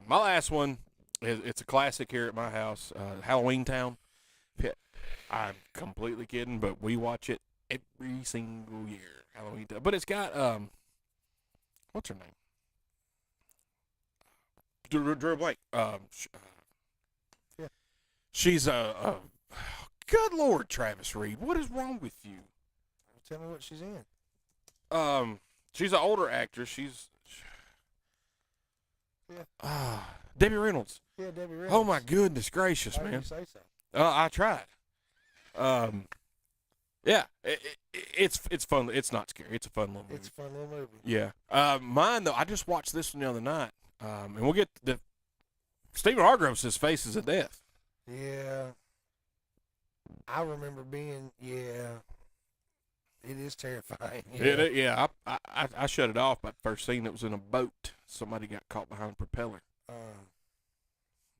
My last one it's a classic here at my house. Halloween Town. I'm completely kidding, but we watch it every single year. Halloween Town. But it's got what's her name? Drew Blake. Yeah. She's good Lord, Travis Reed, what is wrong with you? Tell me what she's in. She's an older actress. She's Yeah. Debbie Reynolds. Yeah, Debbie Reynolds. Oh my goodness gracious, Why did man. you say so? I tried. Yeah, it's fun. It's not scary. It's a fun little movie. It's a fun little movie. Yeah. Mine though, I just watched this one the other night. And we'll get the Stephen Hargrove says Faces of Death. Yeah. I remember being, it is terrifying. Yeah. I shut it off by the first scene. It was in a boat. Somebody got caught behind a propeller.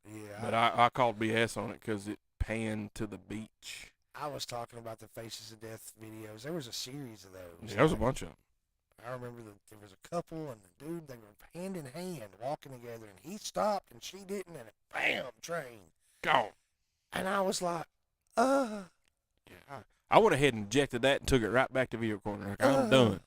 Yeah. But I called BS on it because it panned to the beach. I was talking about the Faces of Death videos. There was a series of those. Yeah, there was a bunch of them. I remember there was a couple and the dude, they were hand in hand walking together, and he stopped and she didn't, and bam, train. Gone. And I was like, Yeah. I went ahead and injected that and took it right back to Video Corner. Like, I'm done.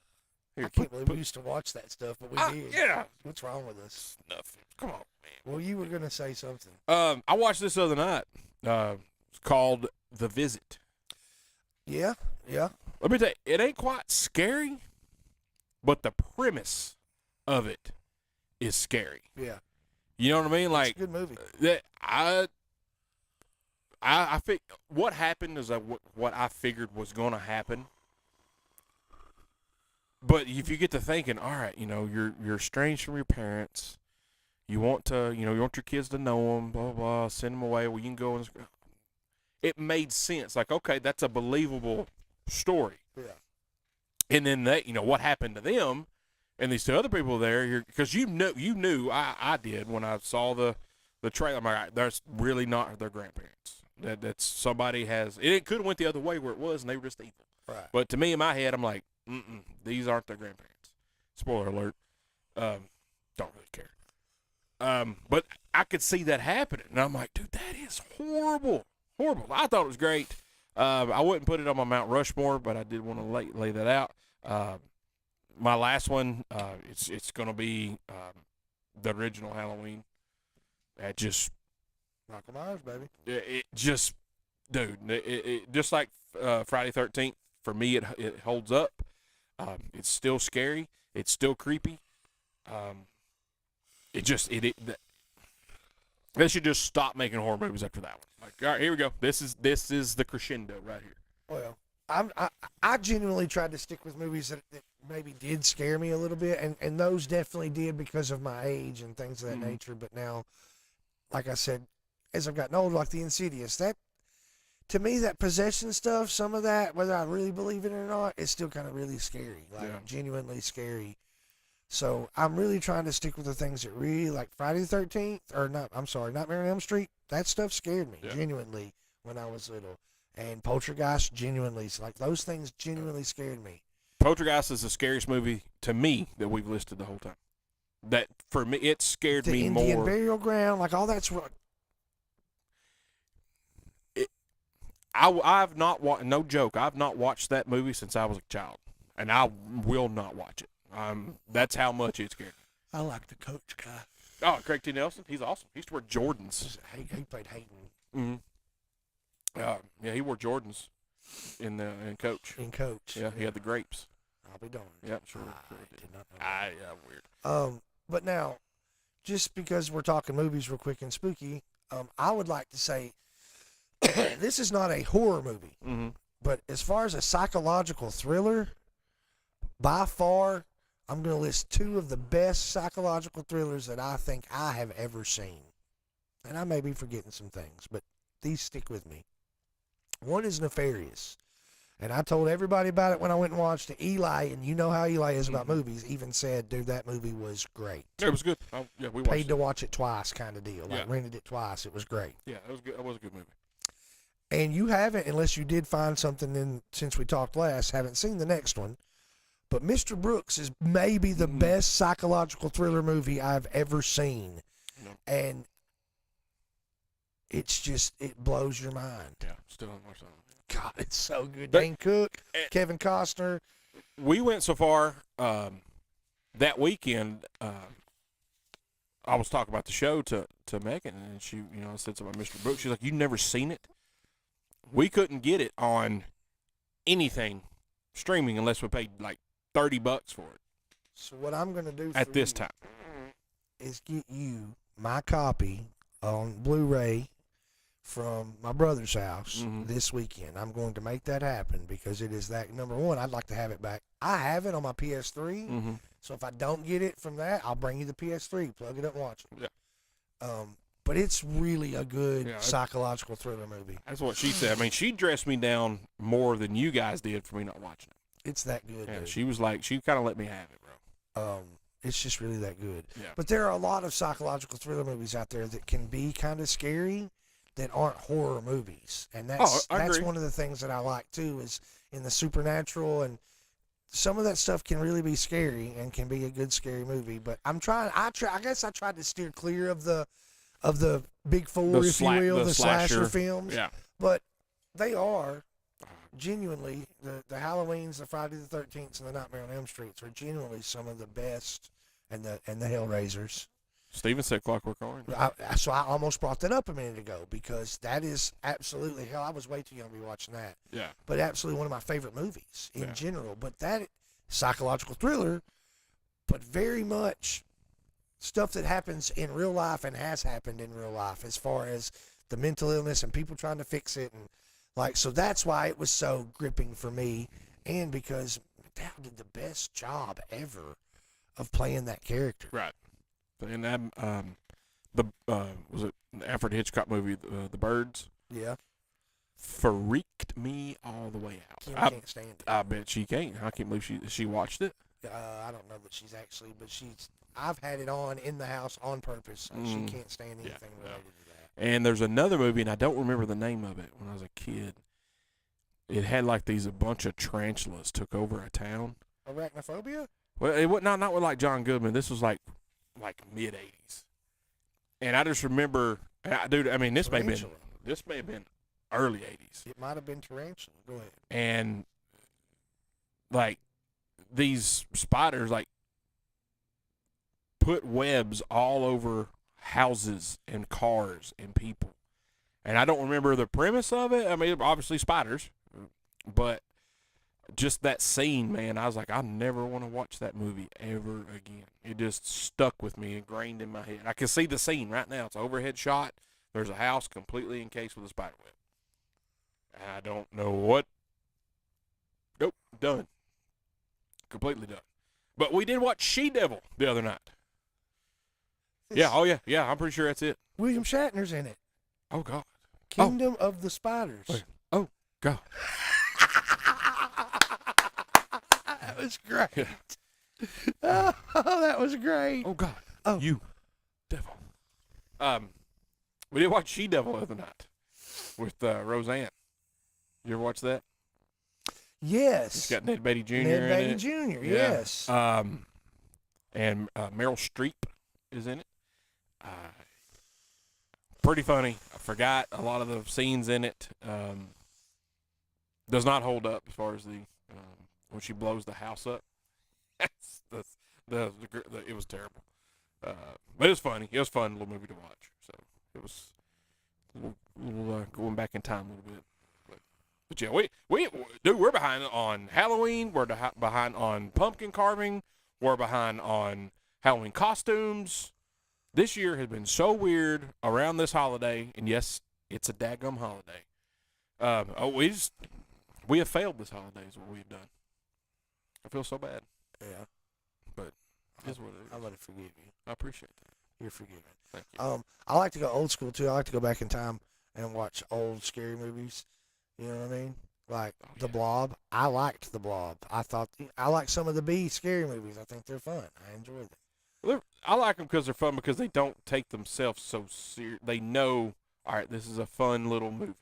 Here, I can't believe we used to watch that stuff, but we did. Yeah. What's wrong with us? Nothing. Come on, man. Well, you were going to say something. I watched this the other night. It's called The Visit. Yeah. Let me tell you, it ain't quite scary, but the premise of it is scary. Yeah. You know what I mean? Like, it's a good movie. that I think what happened is what I figured was going to happen. But if you get to thinking, all right, you're estranged from your parents. You want you want your kids to know them, blah, blah, blah, send them away. Well, you can go and it made sense. Like, okay, that's a believable story. Yeah. And then what happened to them and these two other people there, because you knew I did when I saw the trailer. I'm like, that's really not their grandparents. That's somebody it could have went the other way where it was and they were just evil. Right. But to me in my head, I'm like, these aren't their grandparents. Spoiler alert. Don't really care. But I could see that happening, and I'm like, dude, that is horrible. Horrible. I thought it was great. I wouldn't put it on my Mount Rushmore, but I did want to lay that out. My last one, it's going to be the original Halloween. That just Michael Myers, baby. it just, dude, it just like Friday 13th. For me, it holds up. It's still scary. It's still creepy. They should just stop making horror movies after that one. Like, all right, here we go. This is the crescendo right here. Well, I genuinely tried to stick with movies that maybe did scare me a little bit, and those definitely did because of my age and things of that nature. But now, like I said, as I've gotten older, like the Insidious, that to me, that possession stuff, some of that, whether I really believe it or not, is still kind of really scary, genuinely scary. So I'm really trying to stick with the things that really, like Friday the 13th, Nightmare on Elm Street. That stuff scared me genuinely when I was little. And Poltergeist genuinely, like those things genuinely scared me. Poltergeist is the scariest movie to me that we've listed the whole time. That for me, it scared me more. The Indian Burial Ground, like all that's what. I've not watched. No joke. I've not watched that movie since I was a child, and I will not watch it. That's how much it scared me. I like the coach guy. Oh, Craig T. Nelson, he's awesome. He used to wear Jordans. He played Hayden. Yeah, he wore Jordans in Coach. In Coach. Yeah, he had the grapes. I'll be darned. Yeah, sure. I did not know that. Yeah, weird. But now, just because we're talking movies real quick and spooky, I would like to say this is not a horror movie, but as far as a psychological thriller, by far, I'm going to list two of the best psychological thrillers that I think I have ever seen. And I may be forgetting some things, but these stick with me. One is Nefarious. And I told everybody about it when I went and watched it. Eli, and you know how Eli is about movies, even said, dude, that movie was great. Yeah, it was good. We watched Paid to watch it twice kind of deal. Like rented it twice. It was great. Yeah, it was good. It was a good movie. And you haven't, unless you did find something in since we talked last, haven't seen the next one. But Mr. Brooks is maybe the best psychological thriller movie I've ever seen. No. And it's just, it blows your mind. Yeah, still haven't watched that one. God, it's so good. But- Dane Cook, Kevin Costner. We went so far that weekend. I was talking about the show to Megan, and she, I said something about Mr. Brooks. She's like, "You never seen it?" We couldn't get it on anything streaming unless we paid like $30 for it So what I'm going to do at for this you time. is get you my copy on Blu-ray from my brother's house Mhm. this weekend. I'm going to make that happen because it is that, number one, I'd like to have it back. I have it on my PS3, Mm-hmm. so if I don't get it from that, I'll bring you the PS3, plug it up and watch it. Yeah. But it's really a good Yeah, psychological thriller movie. That's what she said. I mean, she dressed me down more than you guys did for me not watching it. It's that good, Yeah, dude. she was like, she kind of let me have it, bro. It's just really that good. Yeah. But there are a lot of psychological thriller movies out there that can be kind of scary that aren't horror movies. And that's I agree. one of the things that I like too, is in the supernatural, and some of that stuff can really be scary and can be a good scary movie. But I guess I tried to steer clear of the big four, if you will, the slasher films. Yeah. But they are genuinely, the Halloweens, the Friday the 13th, and the Nightmare on Elm Streets are genuinely some of the best, and the Hellraisers. Steven said Clockwork Orange. So I almost brought that up a minute ago because that is absolutely, hell, I was way too young to be watching that. Yeah. But absolutely one of my favorite movies in Yeah. general. But that psychological thriller, but very much stuff that happens in real life and has happened in real life as far as the mental illness and people trying to fix it. And so that's why it was so gripping for me. And because McDowell did the best job ever of playing that character. Right. And that, was it the Alfred Hitchcock movie, The Birds? Yeah. Freaked me all the way out. Kim I can't stand it. I bet she can't. I can't believe she watched it. I don't know that she's actually, but I've had it on in the house on purpose. And she can't stand anything related to that. And there's another movie, and I don't remember the name of it when I was a kid. It had like a bunch of tarantulas took over a town. Arachnophobia? Well, it was not with like John Goodman. This was like mid '80s, and I just remember, dude. I mean, this may have been early '80s, It might have been tarantula. Go ahead. and like these spiders like put webs all over houses and cars and people, and I don't remember the premise of it. I mean, obviously spiders, but just that scene, man, I was like, I never want to watch that movie ever again. It just stuck with me, ingrained in my head. I can see the scene right now. It's an overhead shot. There's a house completely encased with a spider web. And I don't know what. Nope, done. Completely done. But we did watch She-Devil the other night. Yeah, oh yeah, I'm pretty sure that's it. William Shatner's in it. Oh, God. Kingdom of the Spiders. Wait. Oh, God. That was great. Oh, that was great. Oh, God. Oh. You devil. We did watch She-Devil the other night with Roseanne. You ever watch that? Yes. It's got Ned Beatty Jr. Ned in Beatty it. Jr., Yeah. yes. And Meryl Streep is in it. Pretty funny. I forgot a lot of the scenes in it. Does not hold up as far as the when she blows the house up. It was terrible. But it was funny. It was a fun little movie to watch. So it was a little going back in time a little bit. But yeah, we're behind on Halloween. We're behind on pumpkin carving. We're behind on Halloween costumes. This year has been so weird around this holiday, and yes, it's a daggum holiday. We have failed this holiday is what we've done. I feel so bad. Yeah. But it is what it is. I'm going to forgive you. I appreciate that. You're forgiven. Thank you. I like to go old school, too. I like to go back in time and watch old scary movies. You know what I mean? Like The Blob. I liked The Blob. I like some of the B scary movies. I think they're fun. I enjoy them. Well, I like them because they're fun because they don't take themselves so serious. They know, all right, this is a fun little movie.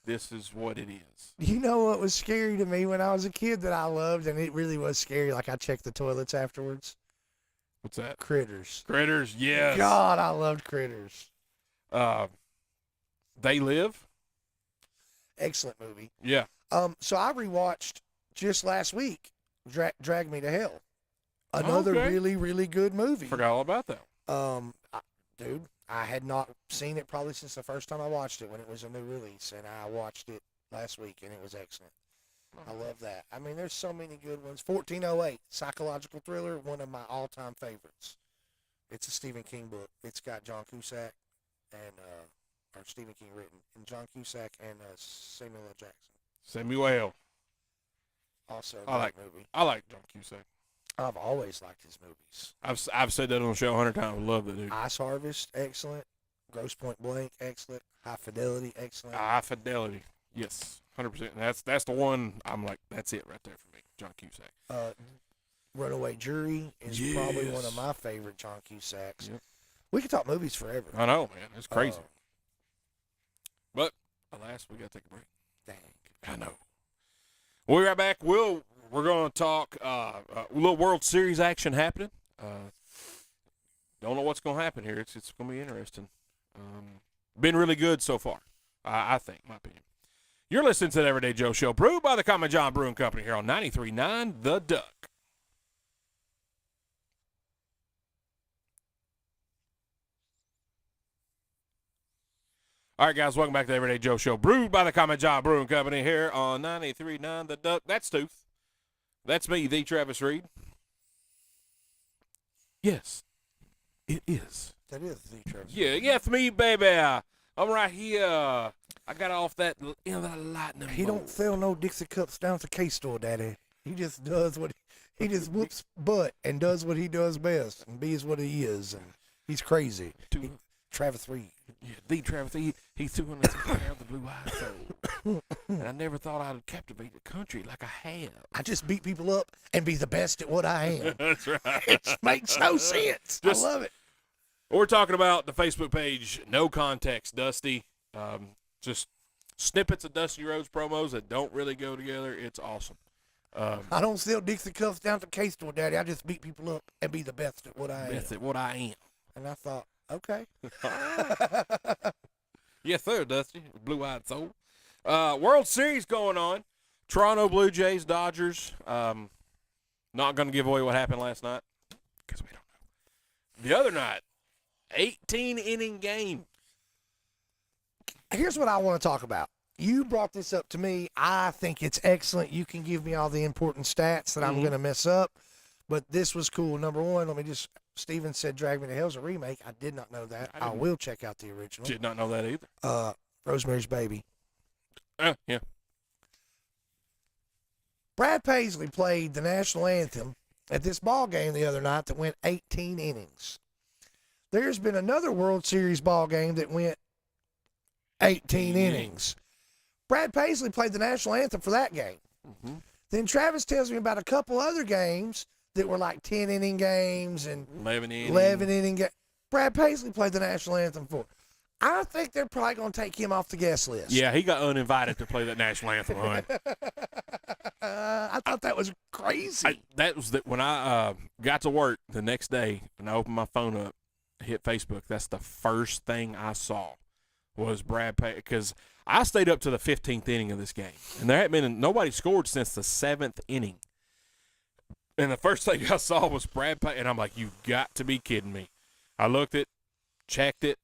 this is what it is. You know what was scary to me when I was a kid that I loved, and it really was scary. Like I checked the toilets afterwards. What's that? Critters. Critters, yes. God, I loved Critters. They Live. Excellent movie. Yeah. So I rewatched just last week, Drag Me to Hell. Another Okay. really, really good movie. Forgot all about that. Dude, I had not seen it probably since the first time I watched it when it was a new release, and I watched it last week, and it was excellent. I love that. I mean, there's so many good ones. 1408, psychological thriller, one of my all-time favorites. It's a Stephen King book. It's got John Cusack and or Stephen King written, and John Cusack and Samuel L. Jackson. Samuel. Also, a I like- great movie. I like John Cusack. I've always liked his movies. I've said that on the show 100 times. I love that dude. Ice Harvest, excellent. Grosse Point Blank, excellent. High Fidelity, excellent. High Fidelity. Yes, 100%. That's the one. I'm like, that's it right there for me. John Cusack. Runaway Jury is probably one of Yes. my favorite John Cusacks. Yep. We could talk movies forever. I know, man. It's crazy. Uh, But alas, we got to take a break. Dang. I know. We'll be right back. We're going to talk a little World Series action happening. Don't know what's going to happen here. It's going to be interesting. Been really good so far, I think, in my opinion. You're listening to the Everyday Joe Show, brewed by the Common John Brewing Company here on 93.9 The Duck. All right, guys, welcome back to the Everyday Joe Show, brewed by the Common John Brewing Company here on 93.9 The Duck. That's Tooth. That's me, the Travis Reed. Yes, it is. That is the Travis. Yeah, it's me, baby. I'm right here. I got off that, that lightning He bolt. don't sell no Dixie cups down at the K store, Daddy. He just does what he just whoops butt and does what he does best and be is what he is, and he's crazy. Travis Reed. Yeah, the Travis. He's 260 pounds of blue-eyed soul. And I never thought I'd captivate the country like I have. I just beat people up and be the best at what I am. That's right. It makes no sense. Just- I love it. We're talking about the Facebook page, No Context Dusty. Just snippets of Dusty Rhodes promos that don't really go together. It's awesome. I don't sell Dixie cups down at the K store, Daddy. I just beat people up and be the best at what I am. That's what I am. And I thought, okay. Yes, sir, Dusty. Blue-eyed soul. World Series going on. Toronto Blue Jays, Dodgers. Not going to give away what happened last night because we don't know. The other night, 18-inning game. Here's what I want to talk about. You brought this up to me. I think it's excellent. You can give me all the important stats that I'm going to mess up, but this was cool. Number one, Steven said Drag Me to Hell's a remake. I did not know that. I will check out the original. Did not know that either. Rosemary's Baby. Yeah. Brad Paisley played the national anthem at this ball game the other night that went 18 innings. There's been another World Series ball game that went 18 innings. Brad Paisley played the national anthem for that game. Mm-hmm. Then Travis tells me about a couple other games that were like 10-inning games and 11-inning games. Brad Paisley played the national anthem for. I think they're probably going to take him off the guest list. Yeah, he got uninvited to play that national anthem. Huh? I thought that was crazy. That was when I got to work the next day and I opened my phone up, hit Facebook. That's the first thing I saw was Brad Paisley, because I stayed up to the 15th inning of this game, and there hadn't been nobody scored since the 7th inning. And the first thing I saw was Brad Paisley, and I'm like, "You've got to be kidding me!" I looked it, checked it,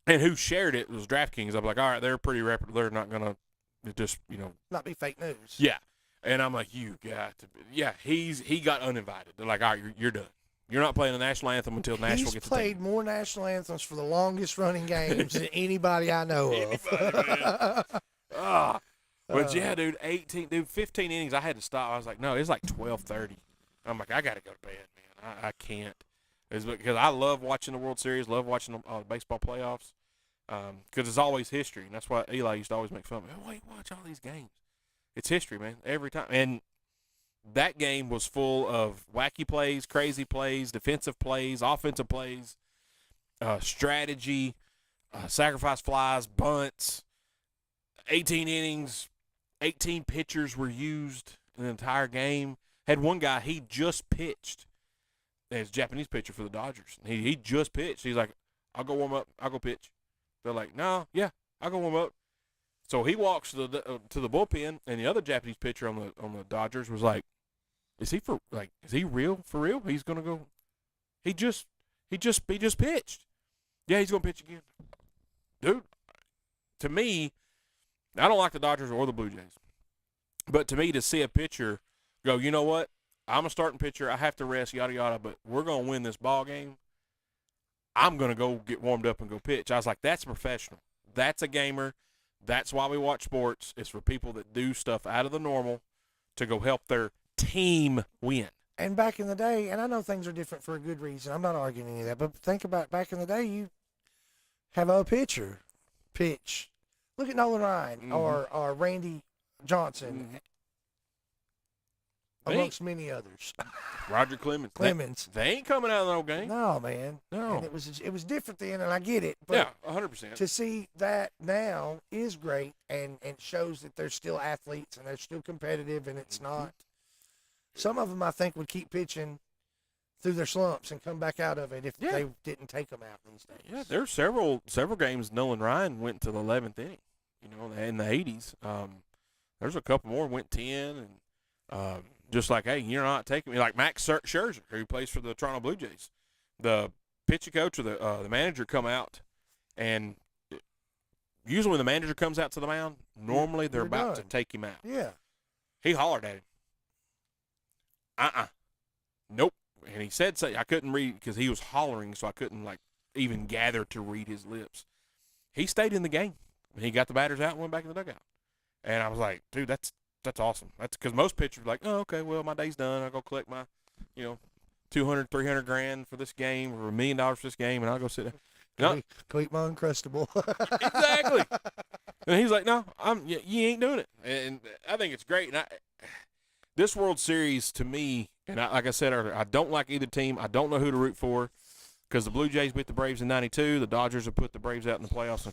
and who shared it was DraftKings. I'm like, "All right, they're pretty reputable. They're not gonna just Not be fake news. yeah." And I'm like, "You got to be." Yeah, he got uninvited. They're like, "All right, you're done. You're not playing the national anthem until Nashville He's gets played more national anthems for the longest running games than anybody I know of. But yeah, dude, 15 innings. I had to stop. I was like, no, it's like 12:30. I'm like, I got to go to bed, man. I can't. It's because I love watching the World Series, love watching the baseball playoffs, because it's always history, and that's why Eli used to always make fun of me. Oh, why you watch all these games? It's history, man, every time. And that game was full of wacky plays, crazy plays, defensive plays, offensive plays, strategy, sacrifice flies, bunts. 18 innings, 18 pitchers were used in the entire game. Had one guy, he just pitched. He's a Japanese pitcher for the Dodgers. He just pitched. He's like, I'll go warm up. I'll go pitch. They're like, no, yeah, I'll go warm up. So he walks to the bullpen, and the other Japanese pitcher on the Dodgers was like, is he real for real? He's gonna go. He just pitched. Yeah, he's gonna pitch again, dude. To me, I don't like the Dodgers or the Blue Jays, but to me, to see a pitcher go, you know what? I'm a starting pitcher. I have to rest, yada yada. But we're gonna win this ball game. I'm gonna go get warmed up and go pitch. I was like, that's professional. That's a gamer. That's why we watch sports. It's for people that do stuff out of the normal to go help their team win. And back in the day, and I know things are different for a good reason. I'm not arguing any of that, but think about back in the day, you have a pitcher pitch. Look at Nolan Ryan or Randy Johnson, amongst many others. Roger Clemens. Clemens. They ain't coming out of the old game. No, man. No. And it was different then, and I get it. But Yeah, 100%. to see that now is great, and shows that they're still athletes and they're still competitive, and it's not. Some of them, I think, would keep pitching through their slumps and come back out of it if they didn't take them out these days. Yeah, there's several games Nolan Ryan went to the 11th inning, in the 80s. There's a couple more went 10, and just like, hey, you're not taking me. Like Max Scherzer, who plays for the Toronto Blue Jays. The pitching coach or the manager come out, and usually when the manager comes out to the mound, normally they're about to take him out. Yeah. He hollered at him. Nope. And he said, I couldn't read because he was hollering, so I couldn't even gather to read his lips. He stayed in the game. He got the batters out and went back in the dugout. And I was like, dude, that's awesome. That's because most pitchers are like, oh, okay, well, my day's done. I'll go collect my, $200, $300 grand for this game or $1 million for this game, and I'll go sit down. Go eat my Uncrustable. Exactly. And he's like, no, you ain't doing it. And I think it's great. And this World Series, to me, and like I said earlier, I don't like either team. I don't know who to root for because the Blue Jays beat the Braves in '92. The Dodgers have put the Braves out in the playoffs in a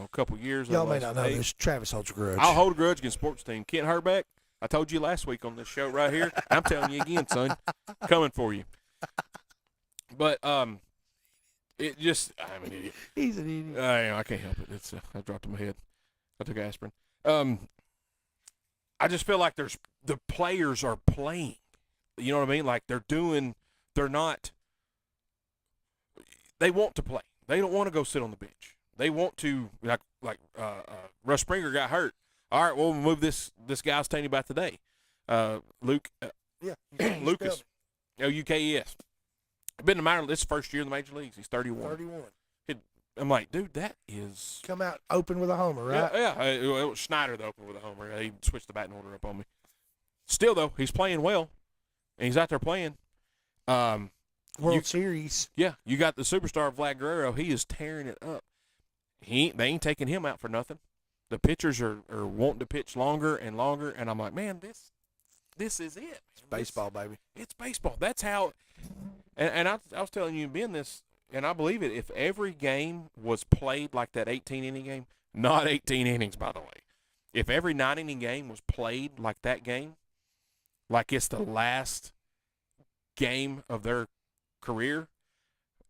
couple years. Y'all may not know this. Travis holds a grudge. I'll hold a grudge against sports team. Kent Herbeck, I told you last week on this show right here. I'm telling you again, son. Coming for you. But it just, I'm an idiot. He's an idiot. I can't help it. I dropped in my head. I took aspirin. I just feel like the players are playing. You know what I mean? Like they want to play. They don't want to go sit on the bench. They want to, like Russ Springer got hurt. All right, well, we'll move this guy I was telling you about today. Lucas. Lukes. Been in the minor. This first year in the major leagues. He's 31. 31. I'm like, dude, that is. Come out open with a homer, right? Yeah. It was Schneider that opened with a homer. He switched the batting order up on me. Still though, he's playing well, and he's out there playing. World Series. Yeah, you got the superstar Vlad Guerrero. He is tearing it up. They ain't taking him out for nothing. The pitchers are wanting to pitch longer and longer, and I'm like, man, this is it. It's baseball, baby. It's baseball. That's how. And I was telling you, Ben, this, and I believe it. If every game was played like that 18-inning game, not 18 innings, by the way. If every 9-inning game was played like that game, like it's the last game of their career,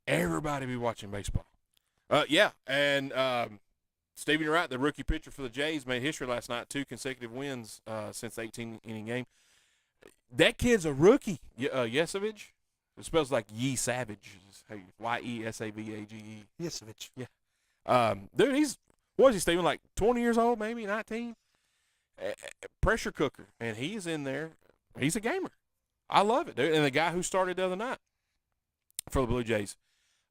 everybody be watching baseball. Yeah, and Stephen, you're right. The rookie pitcher for the Jays made history last night. 2 consecutive wins since the 18-inning game. That kid's a rookie. Yesavage. It spells like Ye Savage. Yesavage. Yesavage. Yeah. Dude, what is he, Stephen? Like 20 years old, maybe 19. Pressure cooker, and he's in there. He's a gamer. I love it, dude. And the guy who started the other night for the Blue Jays,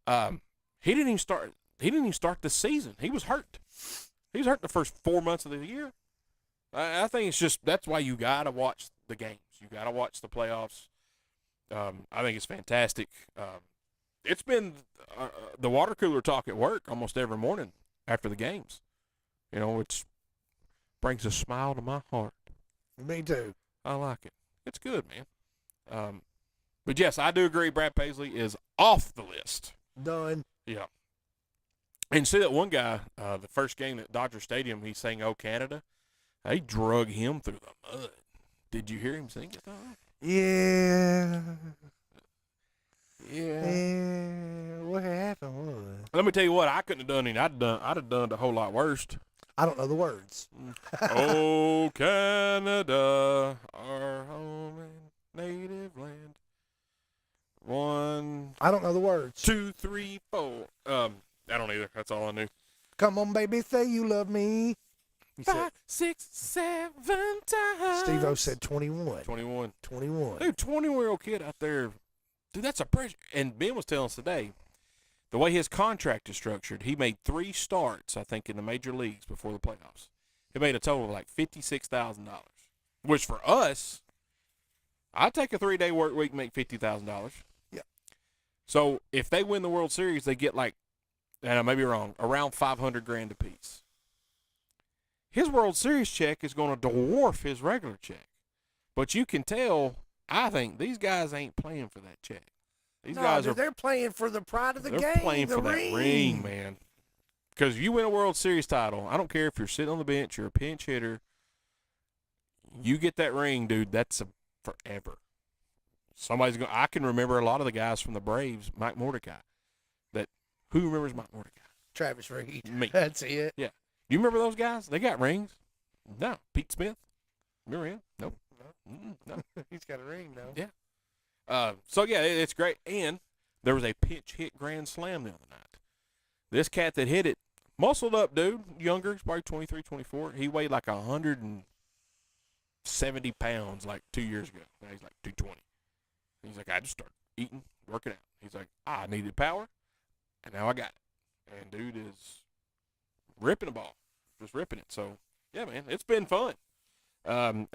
he didn't even start the season. He was hurt. He was hurt the first 4 months of the year. I think it's just that's why you gotta watch the games. You gotta watch the playoffs. I think it's fantastic. It's been the water cooler talk at work almost every morning after the games. Which brings a smile to my heart. Me too. I like it. It's good, man. But yes, I do agree. Brad Paisley is off the list. Done. Yeah. And see that one guy, the first game at Dodger Stadium, he sang "Oh Canada." They drug him through the mud. Did you hear him sing it though? Yeah. Yeah. Yeah. What happened was. Let me tell you what, I couldn't have done it. I'd have done it a whole lot worse. I don't know the words. Oh, Canada, our home and native land. 1, I don't know the words. 2, 3, 4. I don't either. That's all I knew. Come on, baby, say you love me. He said, 5, 6, 7 times. Steve-O said 21. 21. 21. Dude, 20-year-old kid out there. Dude, that's a pressure. And Ben was telling us today, the way his contract is structured, he made 3 starts, I think, in the major leagues before the playoffs. He made a total of like $56,000, which for us, I'd take a 3-day work week and make $50,000. Yeah. So if they win the World Series, they get like, and I may be wrong, around $500,000 apiece. His World Series check is going to dwarf his regular check. But you can tell, I think, these guys ain't playing for that check. These guys dude, are they're playing for the pride of the game. they're playing the for ring. that ring, man. Because you win a World Series title, I don't care if you're sitting on the bench, you're a pinch hitter. You get that ring, dude. That's forever. Somebody's going. I can remember a lot of the guys from the Braves, Mike Mordecai. Who remembers Mike Mordecai? Travis Reed. Me. That's it. You remember those guys? They got rings. No, Pete Smith. Remember him? Nope. No. He's got a ring, though. Yeah. So yeah, it's great. And there was a pinch hit grand slam the other night. This cat that hit it, muscled up dude, younger, he's probably 23, 24. He weighed like 170 pounds like 2 years ago. Now he's like 220. He's like, I just started eating, working out. He's like, I needed power, and now I got it. And dude is ripping the ball, just ripping it. So yeah, man, it's been fun. And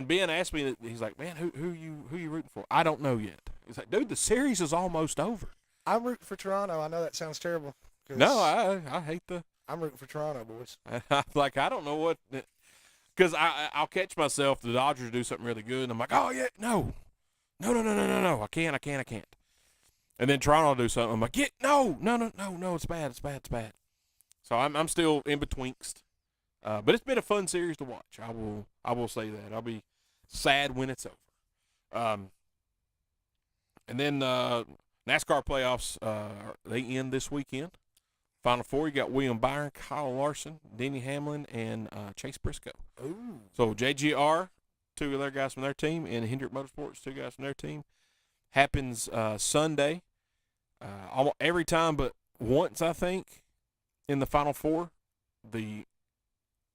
Ben asked me, he's like, man, who you rooting for? I don't know yet. He's like, dude, the series is almost over. I'm rooting for Toronto. I know that sounds terrible. No, I hate I'm rooting for Toronto, boys. like, I don't know what, because I'll catch myself, the Dodgers do something really good, and I'm like, oh, yeah, no, I can't. And then Toronto will do something, I'm like, yeah, no, it's bad. So I'm still in betweenst. But it's been a fun series to watch. I will say that. I'll be sad when it's over. And then NASCAR playoffs, they end this weekend. Final four, you got William Byron, Kyle Larson, Denny Hamlin, and Chase Briscoe. Ooh. So JGR, 2 of their guys from their team, and Hendrick Motorsports, 2 guys from their team. Happens Sunday. Almost every time but once, I think, in the Final Four, the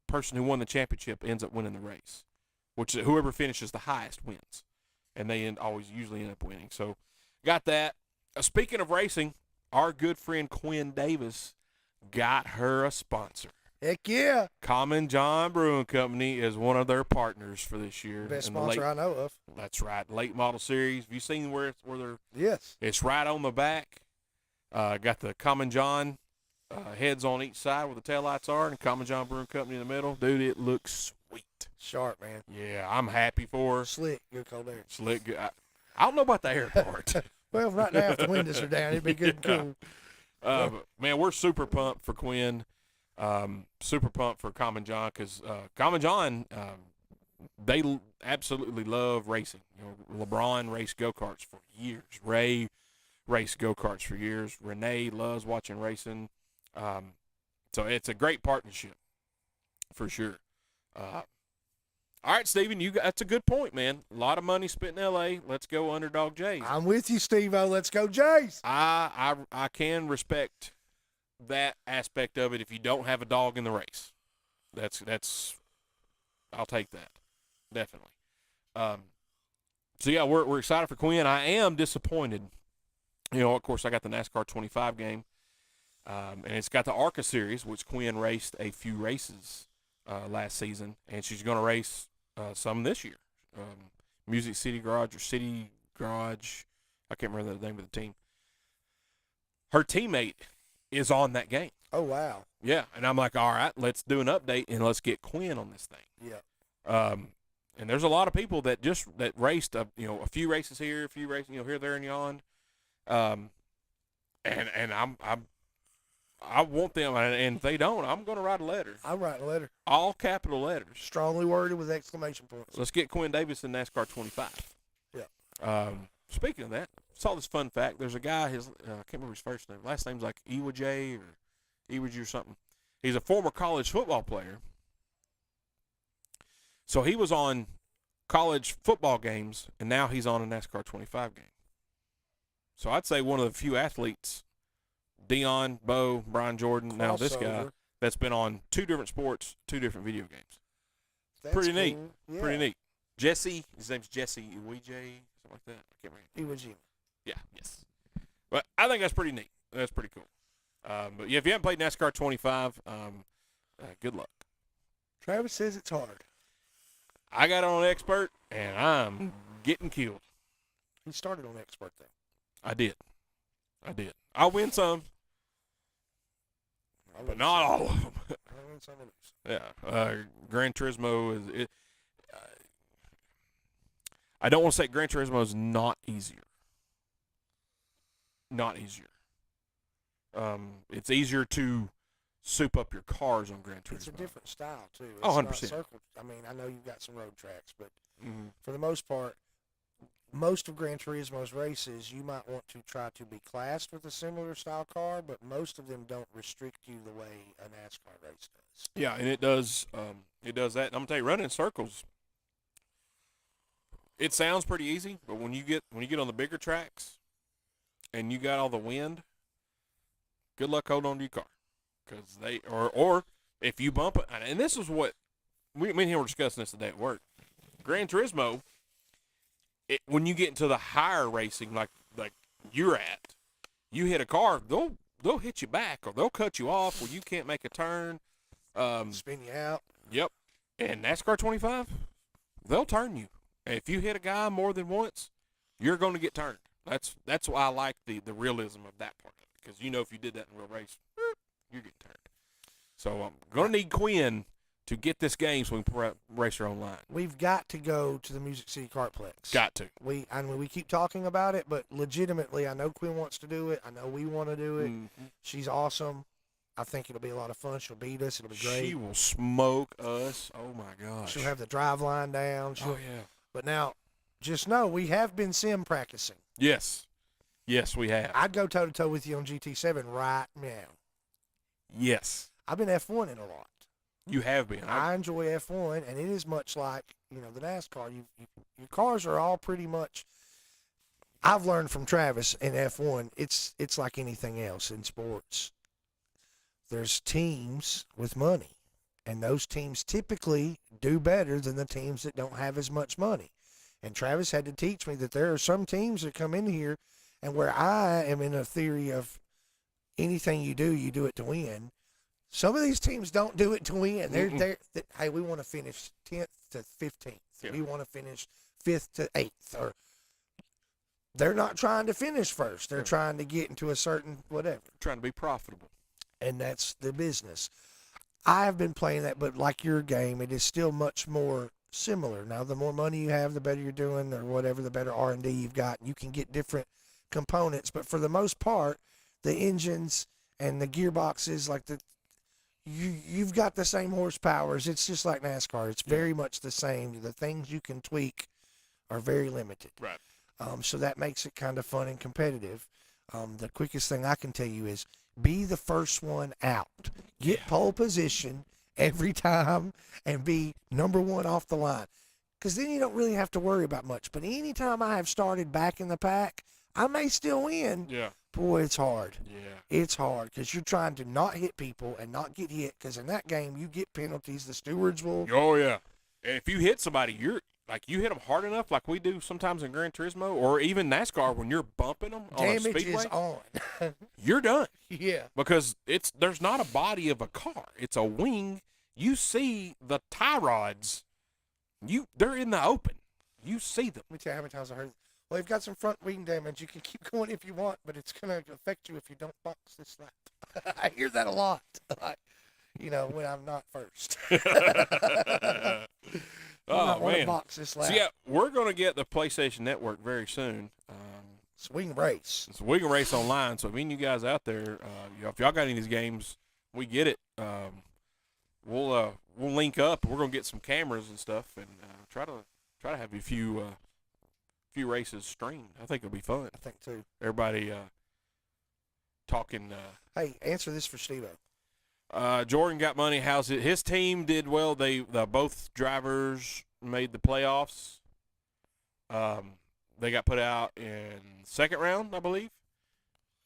person who won the championship ends up winning the race, which is whoever finishes the highest wins, and they usually end up winning. So got that. Speaking of racing, our good friend Quinn Davis got her a sponsor. Heck yeah. Common John Brewing Company is one of their partners for this year. Best in the sponsor I know of. That's right, late model series. Have you seen where they're? Yes. It's right on the back. Got the Common John heads on each side where the taillights are, and Common John Brewing Company in the middle. Dude, it looks sweet. Sharp, man. Yeah, I'm happy for her. Slick. Good cold air. Slick. Good. I don't know about the air part. Well, right now, if the windows are down, it'd be good and cool. But, man, we're super pumped for Quinn. Super pumped for Common John because Common John, they absolutely love racing. You know, LeBron raced go-karts for years. Ray raced go-karts for years. Renee loves watching racing. So it's a great partnership for sure. All right, Steven, that's a good point, man. A lot of money spent in L.A. Let's go Underdog Jays. I'm with you, Steve-O. Let's go, Jays. I can respect that aspect of it if you don't have a dog in the race. That's I'll take that. Definitely. So yeah, we're excited for Quinn. I am disappointed. You know, of course I got the NASCAR 25 game. And it's got the ARCA series, which Quinn raced a few races last season, and she's going to race some this year. Music City Garage or City Garage. I can't remember the name of the team. Her teammate is on that game. Oh, wow. Yeah, and I'm like, all right, let's do an update and let's get Quinn on this thing. Yeah. And there's a lot of people that raced, a few races here, a few races, here, there, and yon. And I'm I want them, and if they don't, I'm going to write a letter. I'm writing a letter. All capital letters. Strongly worded with exclamation points. Let's get Quinn Davis in NASCAR 25. Yeah. Speaking of that, saw this fun fact. There's a guy, I can't remember his first name. Last name's like Iwaje or Iwaji or something. He's a former college football player. So he was on college football games, and now he's on a NASCAR 25 game. So I'd say one of the few athletes, Dion, Bo, Brian Jordan, now this guy, Crossover. that's been on 2 different sports, 2 different video games. That's pretty neat. cool. Yeah. Pretty neat. Jesse, his name's Jesse Iwije, something like that. I can't remember. Iwo Jima. Yeah, yes. But I think that's pretty neat. That's pretty cool. But yeah, if you haven't played NASCAR 25, good luck. Travis says it's hard. I got on Expert, and I'm getting killed. He started on Expert though. I did. I'll win some, but not all of them. I win some of those. Yeah. Gran Turismo is. I don't want to say Gran Turismo is not easier. Not easier. It's easier to soup up your cars on Gran Turismo. It's a different style too. It's Oh, not 100%. circle. I mean, I know you've got some road tracks, but Mm-hmm. for the most part, most of Gran Turismo's races, you might want to try to be classed with a similar style car, but most of them don't restrict you the way a NASCAR race does. Yeah, and it does. It does that. And I'm gonna tell you, running in circles. It sounds pretty easy, but when you get on the bigger tracks, and you got all the wind, good luck holding on to your car, because or if you bump it. And this is what me and him were discussing this today at work. Gran Turismo. When you get into the higher racing, like you're at, you hit a car, they'll hit you back or they'll cut you off where you can't make a turn. Spin you out. Yep. And NASCAR 25, they'll turn you. And if you hit a guy more than once, you're going to get turned. That's why I like the realism of that part of it, because if you did that in a real race, you're getting turned. So I'm going to need Quinn to get this game so we can race her online. We've got to go to the Music City Kartplex. Got to. We keep talking about it, but legitimately, I know Quinn wants to do it. I know we want to do it. Mm-hmm. She's awesome. I think it'll be a lot of fun. She'll beat us. It'll be great. She will smoke us. Oh, my gosh. She'll have the drive line down. Oh, yeah. But now, just know we have been sim practicing. Yes. Yes, we have. I'd go toe-to-toe with you on GT7 right now. Yes. I've been F1 in a lot. You have been. I enjoy F1, and it is much like, the NASCAR. Your cars are all pretty much, I've learned from Travis in F1, it's like anything else in sports. There's teams with money, and those teams typically do better than the teams that don't have as much money. And Travis had to teach me that there are some teams that come in here, and where I am in a theory of anything you do it to win. Some of these teams don't do it to win. They're hey, we want to finish 10th to 15th. Yeah. We want to finish 5th to 8th. Or they're not trying to finish first. They're trying to get into a certain whatever. trying to be profitable. And that's the business. I have been playing that, but like your game, it is still much more similar. Now, the more money you have, the better you're doing, or whatever, the better R&D you've got. You can get different components, but for the most part, the engines and the gearboxes, like you've got the same horsepowers. It's just like NASCAR. It's very much the same. The things you can tweak are very limited. Right. So that makes it kind of fun and competitive. The quickest thing I can tell you is be the first one out. Get pole position every time and be number one off the line. Because then you don't really have to worry about much. But anytime I have started back in the pack, I may still win. Yeah. Boy, it's hard. Yeah. It's hard because you're trying to not hit people and not get hit, because in that game you get penalties. The stewards will. Oh, yeah. And if you hit somebody, you hit them hard enough, like we do sometimes in Gran Turismo or even NASCAR, when you're bumping them on a Damage speedway, is on. you're done. Yeah. Because there's not a body of a car. It's a wing. You see the tie rods. They're in the open. You see them. Let me tell you how many times I heard, well, you've got some front wing damage. You can keep going if you want, but it's going to affect you if you don't box this lap. I hear that a lot. When I'm not first. Oh, want to man. box this lap. So, yeah, we're going to get the PlayStation Network very soon. So we can race. So we can race online. So if any of you guys out there, if y'all got any of these games, we get it. We'll link up. We're gonna get some cameras and stuff, and try to have a few races streamed. I think it'll be fun. I think too. Everybody talking. Hey, answer this for Steve-O. Jordan got money. How's it? His team did well. Both drivers made the playoffs. They got put out in second round, I believe.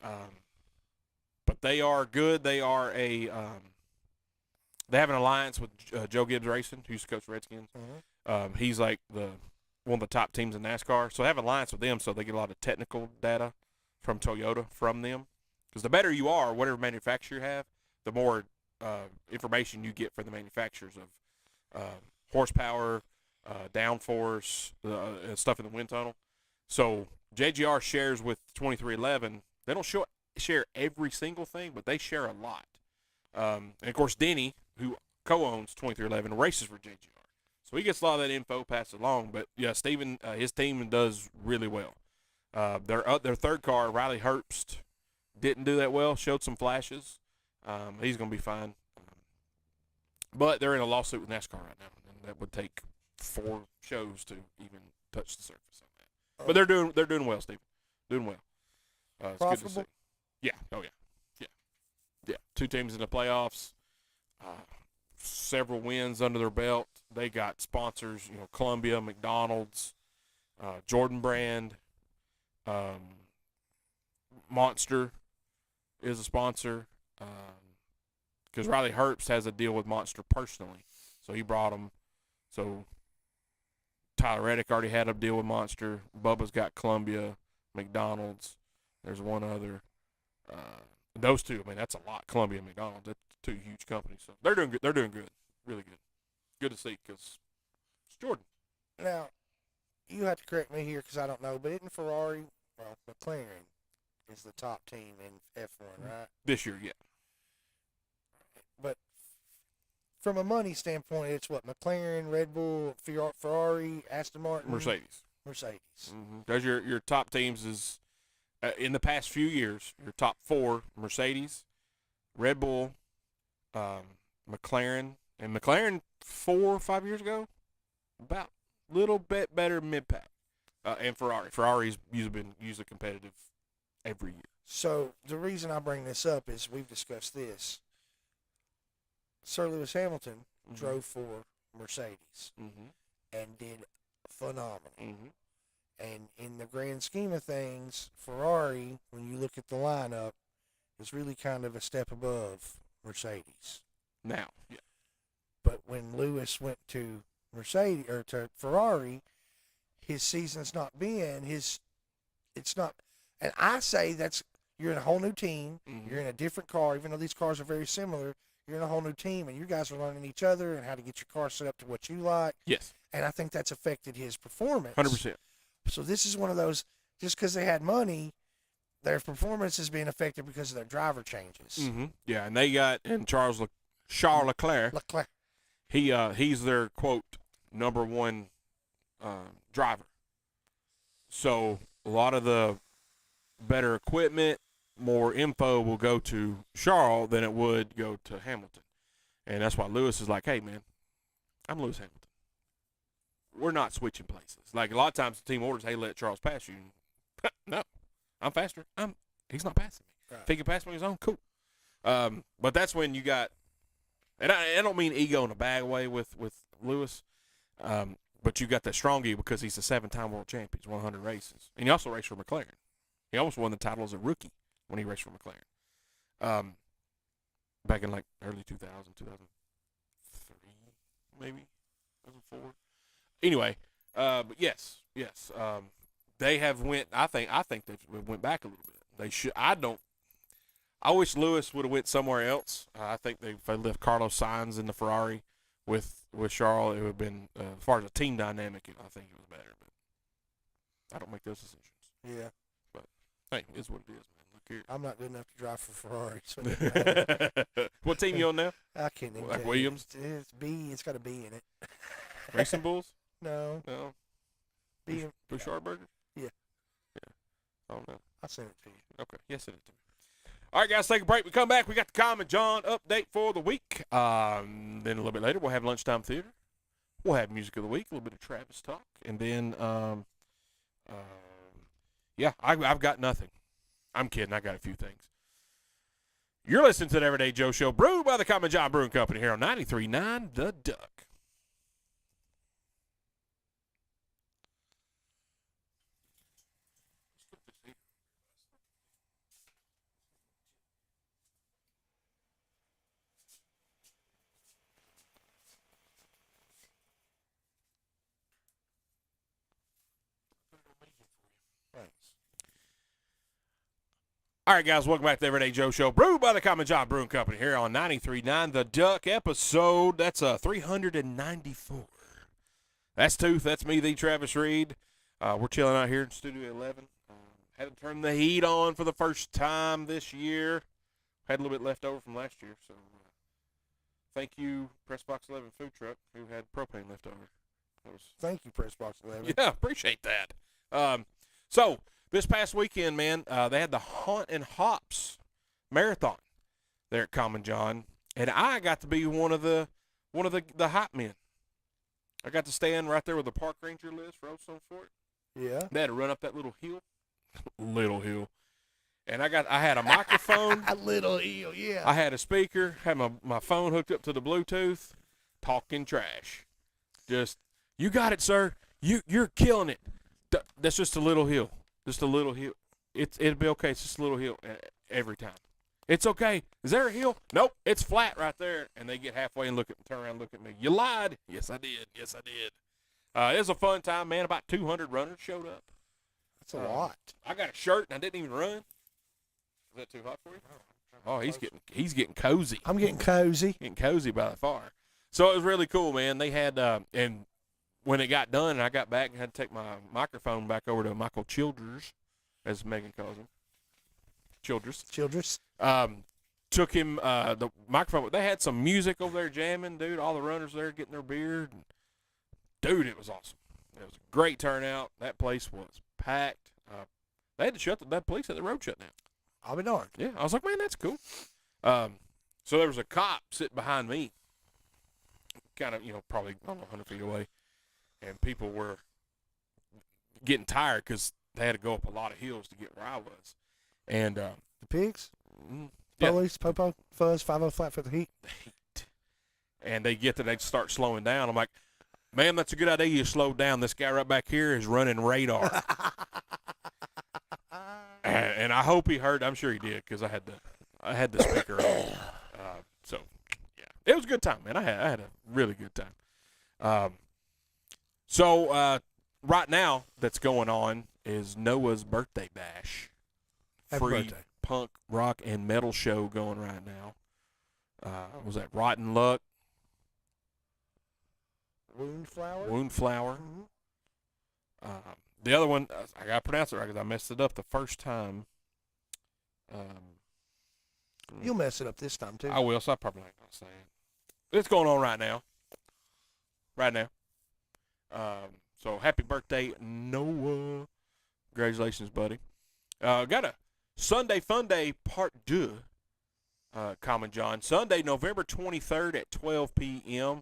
But they are good. They are they have an alliance with Joe Gibbs Racing, who used to coach the Redskins. Mm-hmm. He's like one of the top teams in NASCAR. So they have an alliance with them, so they get a lot of technical data from Toyota from them. Because the better you are, whatever manufacturer you have, the more information you get from the manufacturers of horsepower, downforce, stuff in the wind tunnel. So JGR shares with 2311. They don't share every single thing, but they share a lot. And of course, Denny, who co-owns 2311, races for JGR. So he gets a lot of that info passed along. But yeah, Steven, his team does really well. Their third car, Riley Herbst, didn't do that well. Showed some flashes. He's going to be fine. But they're in a lawsuit with NASCAR right now, and that would take 4 shows to even touch the surface on that. But they're doing well, Steve. Doing well. It's good to see. Profitable? Yeah. Oh yeah. Yeah. 2 teams in the playoffs. Several wins under their belt. They got sponsors. Columbia, McDonald's, Jordan Brand, Monster is a sponsor. Because Riley Herbst has a deal with Monster personally, so he brought them. So Tyler Reddick already had a deal with Monster. Bubba's got Columbia, McDonald's. There's one other. Those 2, I mean, that's a lot. Columbia and McDonald's. That's 2 huge companies. So they're doing good. They're doing good. Really good. Good to see because it's Jordan. Now, you have to correct me here because I don't know, but isn't Ferrari, McLaren is the top team in F1, right? This year, yeah. But from a money standpoint, it's what? McLaren, Red Bull, Ferrari, Aston Martin, Mercedes. Mm-hmm. Those your top teams is in the past few years. Your top 4: Mercedes, Red Bull, McLaren, and McLaren 4 or 5 years ago, about a little bit better mid-pack, and Ferrari. Ferrari's usually competitive every year. So the reason I bring this up is we've discussed this. Sir Lewis Hamilton drove for Mercedes and did phenomenal. And in the grand scheme of things, Ferrari, when you look at the lineup, is really kind of a step above Mercedes. Now, yeah. But when Lewis went to Mercedes or to Ferrari, his season's not been it's not. And I say you're in a whole new team. You're in a different car, even though these cars are very similar. You're in a whole new team, and you guys are learning each other and how to get your car set up to what you like. Yes. And I think that's affected his performance. 100%. So this is one of those, just because they had money, their performance is being affected because of their driver changes. Yeah, and they got Charles Leclerc. He's their quote #1 driver. So a lot of the better equipment, more info will go to Charles than it would go to Hamilton. And that's why Lewis is like, hey, man, I'm Lewis Hamilton. We're not switching places. Like a lot of times the team orders, hey, let Charles pass you. No, I'm faster. He's not passing me. Right. If he can pass me on his own, cool. But that's when you got, and I don't mean ego in a bad way with Lewis, but you got that strong ego because he's a 7-time world champion. He's won 100 races. And he also raced for McLaren. He almost won the title as a rookie when he raced for McLaren. Back in like early 2000, 2003, maybe, 2004. Anyway, but yes. They have went. I think they went back a little bit. They should. I wish Lewis would have went somewhere else. I think if they left Carlos Sainz in the Ferrari with Charles, it would have been as far as a team dynamic. I think it was better. But I don't make those decisions. Yeah. Hey, it's what it is, man. Look here. I'm not good enough to drive for Ferrari. So What team you on now? I can't even Like tell you. Williams? It's B. It's got a B in it. Racing Bulls? No. No. B. Bouchard Burger? Yeah. Oh, no. I'll send it to you. Okay. Yes, send it to me. All right, guys, take a break. We come back. We got the Common John update for the week. Then a little bit later, we'll have Lunchtime Theater. We'll have Music of the Week, a little bit of Travis talk. And then, yeah, I've got nothing. I'm kidding. I got a few things. You're listening to the Everyday Joe Show, brewed by the Common John Brewing Company here on 93.9 The Duck. Thanks. All right, guys, welcome back to the Everyday Joe Show, brewed by the Common John Brewing Company here on 93.9 The Duck episode. That's 394. That's Tooth. That's me, the Travis Reed. We're chilling out here in Studio 11. Had to turn the heat on for the first time this year. Had a little bit left over from last year, so thank you, Pressbox 11 Food Truck, who had propane left over. That was Thank you, Pressbox 11. Yeah, appreciate that. So this past weekend, man, they had the Hunt and Hops Marathon there at Common John, and I got to be one of the hop men. I got to stand right there where the park ranger lives for Old Fort. Yeah. They had to run up that little hill, and I had a microphone. A little eel, yeah. I had a speaker, had my phone hooked up to the Bluetooth, talking trash. Just, you got it, sir. You're killing it. That's just a little hill. Just a little hill. It'll be okay. It's just a little hill every time. It's okay. Is there a hill? Nope. It's flat right there. And they get halfway and turn around and look at me. You lied. Yes, I did. Yes, I did. It was a fun time, man. About 200 runners showed up. That's a lot. I got a shirt and I didn't even run. Is that too hot for you? Oh, he's getting cozy. I'm getting cozy. Getting cozy by the fire. So it was really cool, man. They had and when it got done and I got back and had to take my microphone back over to Michael Childers, as Megan calls him. Childress. Took him the microphone. They had some music over there jamming, dude. All the runners there getting their beer. Dude, it was awesome. It was a great turnout. That place was packed. They had to shut that police had the road shut down. I'll be darned. Yeah, I was like, man, that's cool. So there was a cop sitting behind me, kind of, probably, I don't know, 100 feet away. And people were getting tired because they had to go up a lot of hills to get where I was. And The pigs? yeah. Police, Popo, Fuzz, 5-0 flat for the heat. And they get that they start slowing down. I'm like, ma'am, that's a good idea. You slowed down. This guy right back here is running radar. And I hope he heard. I'm sure he did because I had the speaker on. So yeah, it was a good time, man. I had a really good time. So right now that's going on is Noah's birthday bash. Happy Free birthday. punk, rock, and metal show going right now. Was that Rotten Luck? Woundflower? Woundflower. Mhm. The other one, I got to pronounce it right because I messed it up the first time. You'll mess it up this time, too. I will, so I probably not going to say it. It's going on right now. Right now. So happy birthday, Noah. Congratulations, buddy. Got a Sunday Fun Day Part 2, Common John. Sunday, November 23rd at 12 p.m.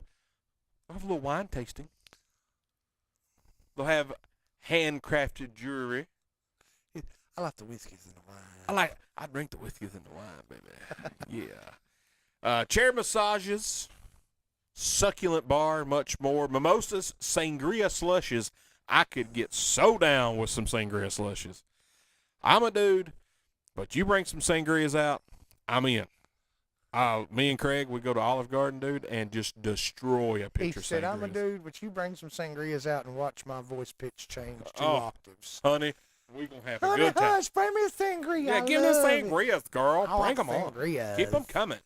I'll have a little wine tasting. They'll have handcrafted jewelry. I like the whiskeys and the wine. I drink the whiskeys and the wine, baby. Yeah. Chair massages, succulent bar, much more. Mimosas, sangria slushes. I could get so down with some sangria slushes. I'm a dude, but you bring some sangrias out, I'm in. Me and Craig, we go to Olive Garden, dude, and just destroy a pitcher He said, sangrias. I'm a dude, but you bring some sangrias out and watch my voice pitch change 2 Oh. octaves. Honey, we're going to have a Honey, good time. hush, bring me a sangria. Yeah, I give us love it. sangrias, girl. I Bring like them on. sangrias. Keep them coming.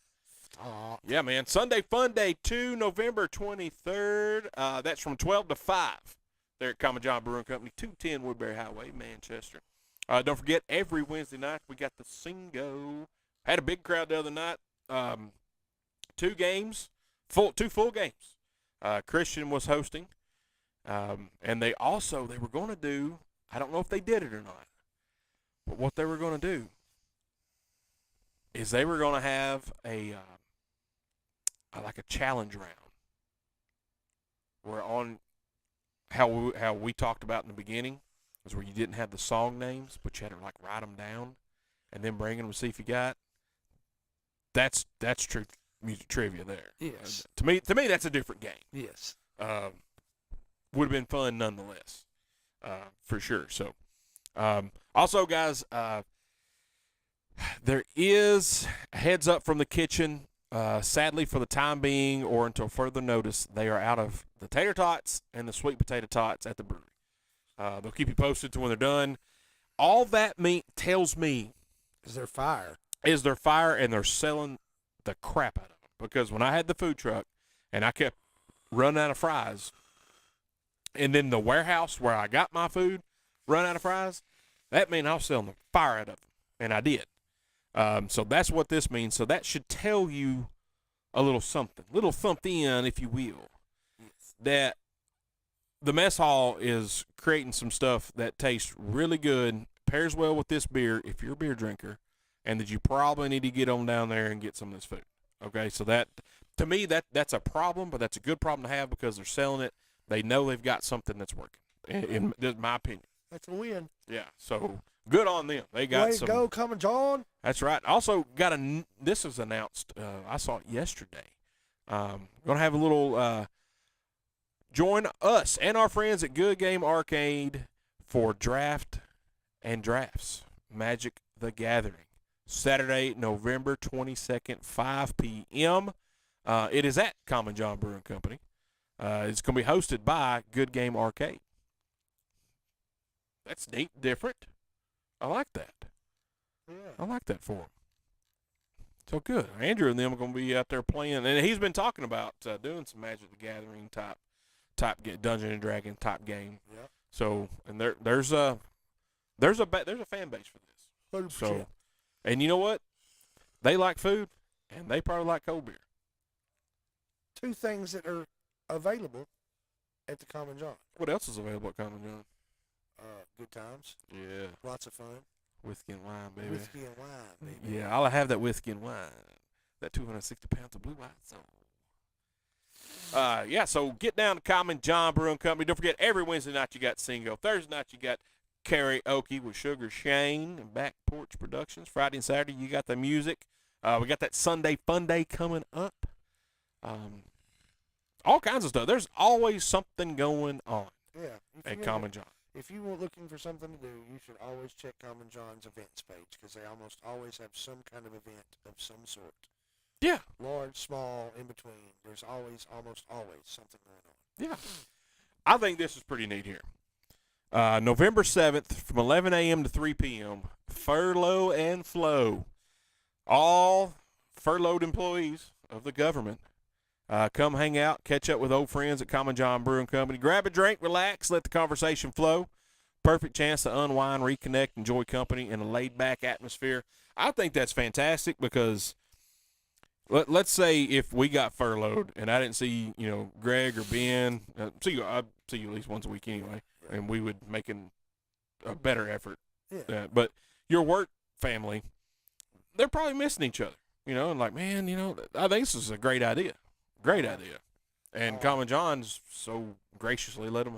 Stop. Yeah, man. Sunday Fun Day 2, November 23rd. That's from 12 to 5 there at Common John Brewing Company, 210 Woodbury Highway, Manchester. Don't forget, every Wednesday night we got the Singo. Had a big crowd the other night. 2 games, two full games. Christian was hosting. And they were going to do, I don't know if they did it or not, But what they were going to do is they were going to have like a challenge round, where on how we talked about in the beginning is where you didn't have the song names, but you had to like write them down and then bring them to see if you got. That's true music trivia there. Yes. To me, that's a different game. Yes. Would have been fun nonetheless, for sure. So, also, guys, there is a heads up from the kitchen. Sadly, for the time being, or until further notice, they are out of the tater tots and the sweet potato tots at the brewery. They'll keep you posted to when they're done. All that tells me Is there fire? is they're fire and they're selling the crap out of them. Because when I had the food truck and I kept running out of fries, and then the warehouse where I got my food run out of fries, that meant I was selling the fire out of them, and I did. So that's what this means. So that should tell you a little something, if you will, that the mess hall is creating some stuff that tastes really good, pairs well with this beer if you're a beer drinker, and that you probably need to get on down there and get some of this food. Okay, so that, to me, that's a problem, but that's a good problem to have because they're selling it. They know they've got something that's working, in my opinion. That's a win. Yeah, so good on them. They got Way some. to go, Coming John. That's right. Also got this was announced. I saw it yesterday. Going to have a little. Join us and our friends at Good Game Arcade for Draft and Drafts Magic the Gathering. Saturday, November 22nd, 5 p.m. It is at Common John Brewing Company. It's going to be hosted by Good Game Arcade. That's neat, different. I like that. Yeah. I like that for him. So good. Andrew and them are going to be out there playing, and he's been talking about doing some Magic the Gathering type Dungeon and Dragon type game. Yeah. So, and there's a fan base for this. 100%. So, and you know what? They like food, and they probably like cold beer. Two things that are available at the Common John. What else is available at Common John? Good times. Yeah, Lots of fun. whiskey and wine, baby. Whiskey and wine, baby. Yeah, I'll have that whiskey and wine. That 260 pounds of blue white soul. Yeah, so get down to Common John Brewing Company. Don't forget, every Wednesday night you got Singo. Thursday night you got karaoke with Sugar Shane and Back Porch Productions. Friday and Saturday you got the music. We got that Sunday Fun Day coming up. All kinds of stuff. There's always something going on Yeah. at Common John. If you were looking for something to do, you should always check Common John's events page because they almost always have some kind of event of some sort. Yeah. Large, small, in between. There's almost always something going on. Yeah. I think this is pretty neat here. November 7th from 11 a.m. to 3 p.m., Furlough and Flow. All furloughed employees of the government. Come hang out, catch up with old friends at Common John Brewing Company. Grab a drink, relax, let the conversation flow. Perfect chance to unwind, reconnect, enjoy company in a laid-back atmosphere. I think that's fantastic because let's say if we got furloughed and I didn't see, Greg or Ben, I'd see you at least once a week anyway, and we would make a better effort. Yeah. But your work family, they're probably missing each other, and like, man, I think this is a great idea. Great idea. And Common John's so graciously let them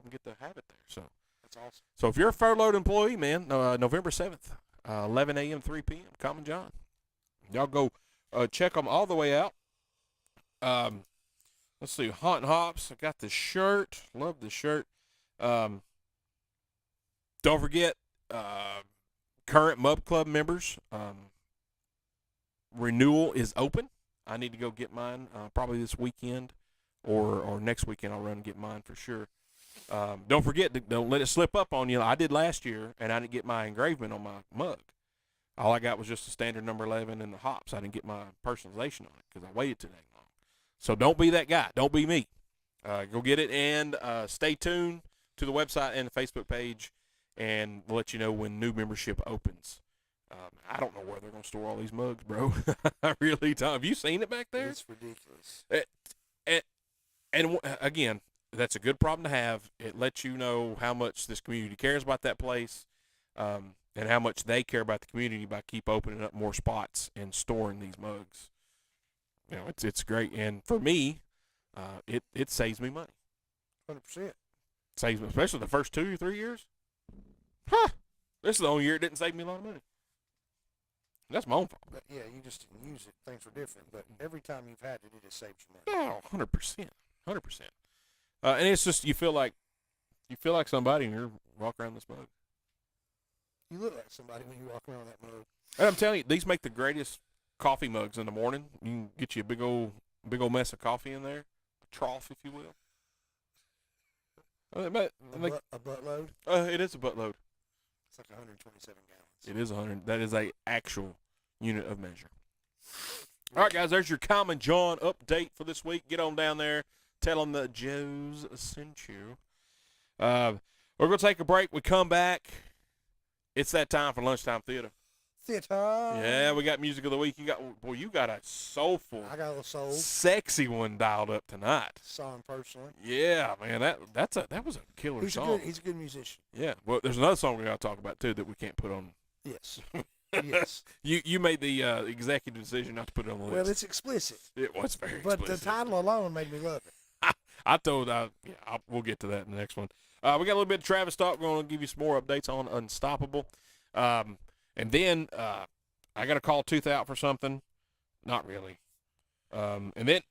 get to have it there. So That's awesome. So if you're a furloughed employee, man, November 7th, 11 a.m., 3 p.m., Common John. Y'all go check them all the way out. Let's see, Hot and Hops. I got the shirt. Love the shirt. Don't forget, current Mub Club members, renewal is open. I need to go get mine probably this weekend or next weekend. I'll run and get mine for sure. Don't forget, don't let it slip up on you. I did last year, and I didn't get my engravement on my mug. All I got was just the standard number 11 and the hops. I didn't get my personalization on it because I waited too dang long. So don't be that guy. Don't be me. Go get it, and stay tuned to the website and the Facebook page, and we'll let you know when new membership opens. I don't know where they're going to store all these mugs, bro. I really don't. Have you seen it back there? It's ridiculous. And again, that's a good problem to have. It lets you know how much this community cares about that place. and how much they care about the community by keep opening up more spots and storing these mugs. You know, it's great, and for me, it saves me money. 100%. Saves me, especially the first 2 or 3 years. Huh? This is the only year it didn't save me a lot of money. That's my own fault. But yeah, you just didn't use it. Things were different. But every time you've had it, it has saved you money. Oh, 100%. 100%. And it's just you feel like somebody and you're walking around this mug. You look like somebody when you walk around that mug. And I'm telling you, these make the greatest coffee mugs in the morning. You can get you a big old mess of coffee in there, a trough, if you will. A buttload? It is a buttload. It's like 127 gallons. It is 100. That is a actual unit of measure. All right, guys, there's your Common John update for this week. Get on down there. Tell them that Joe's sent you. We're going to take a break. We come back. It's that time for Lunchtime Theater. Theater. Yeah, we got music of the week. You got a soulful, I got a little soul. sexy one dialed up tonight. Saw him personally. Yeah, man, that was a killer song. He's a good musician. Yeah, well, there's another song we got to talk about too that we can't put on. Yes. Yes. You made the executive decision not to put it on the list. Well, it's explicit. It was very But explicit. the title alone made me love it. We'll get to that in the next one. We got a little bit of Travis talk. We're going to give you some more updates on Unstoppable. And then I got to call Tooth out for something. Not really. And then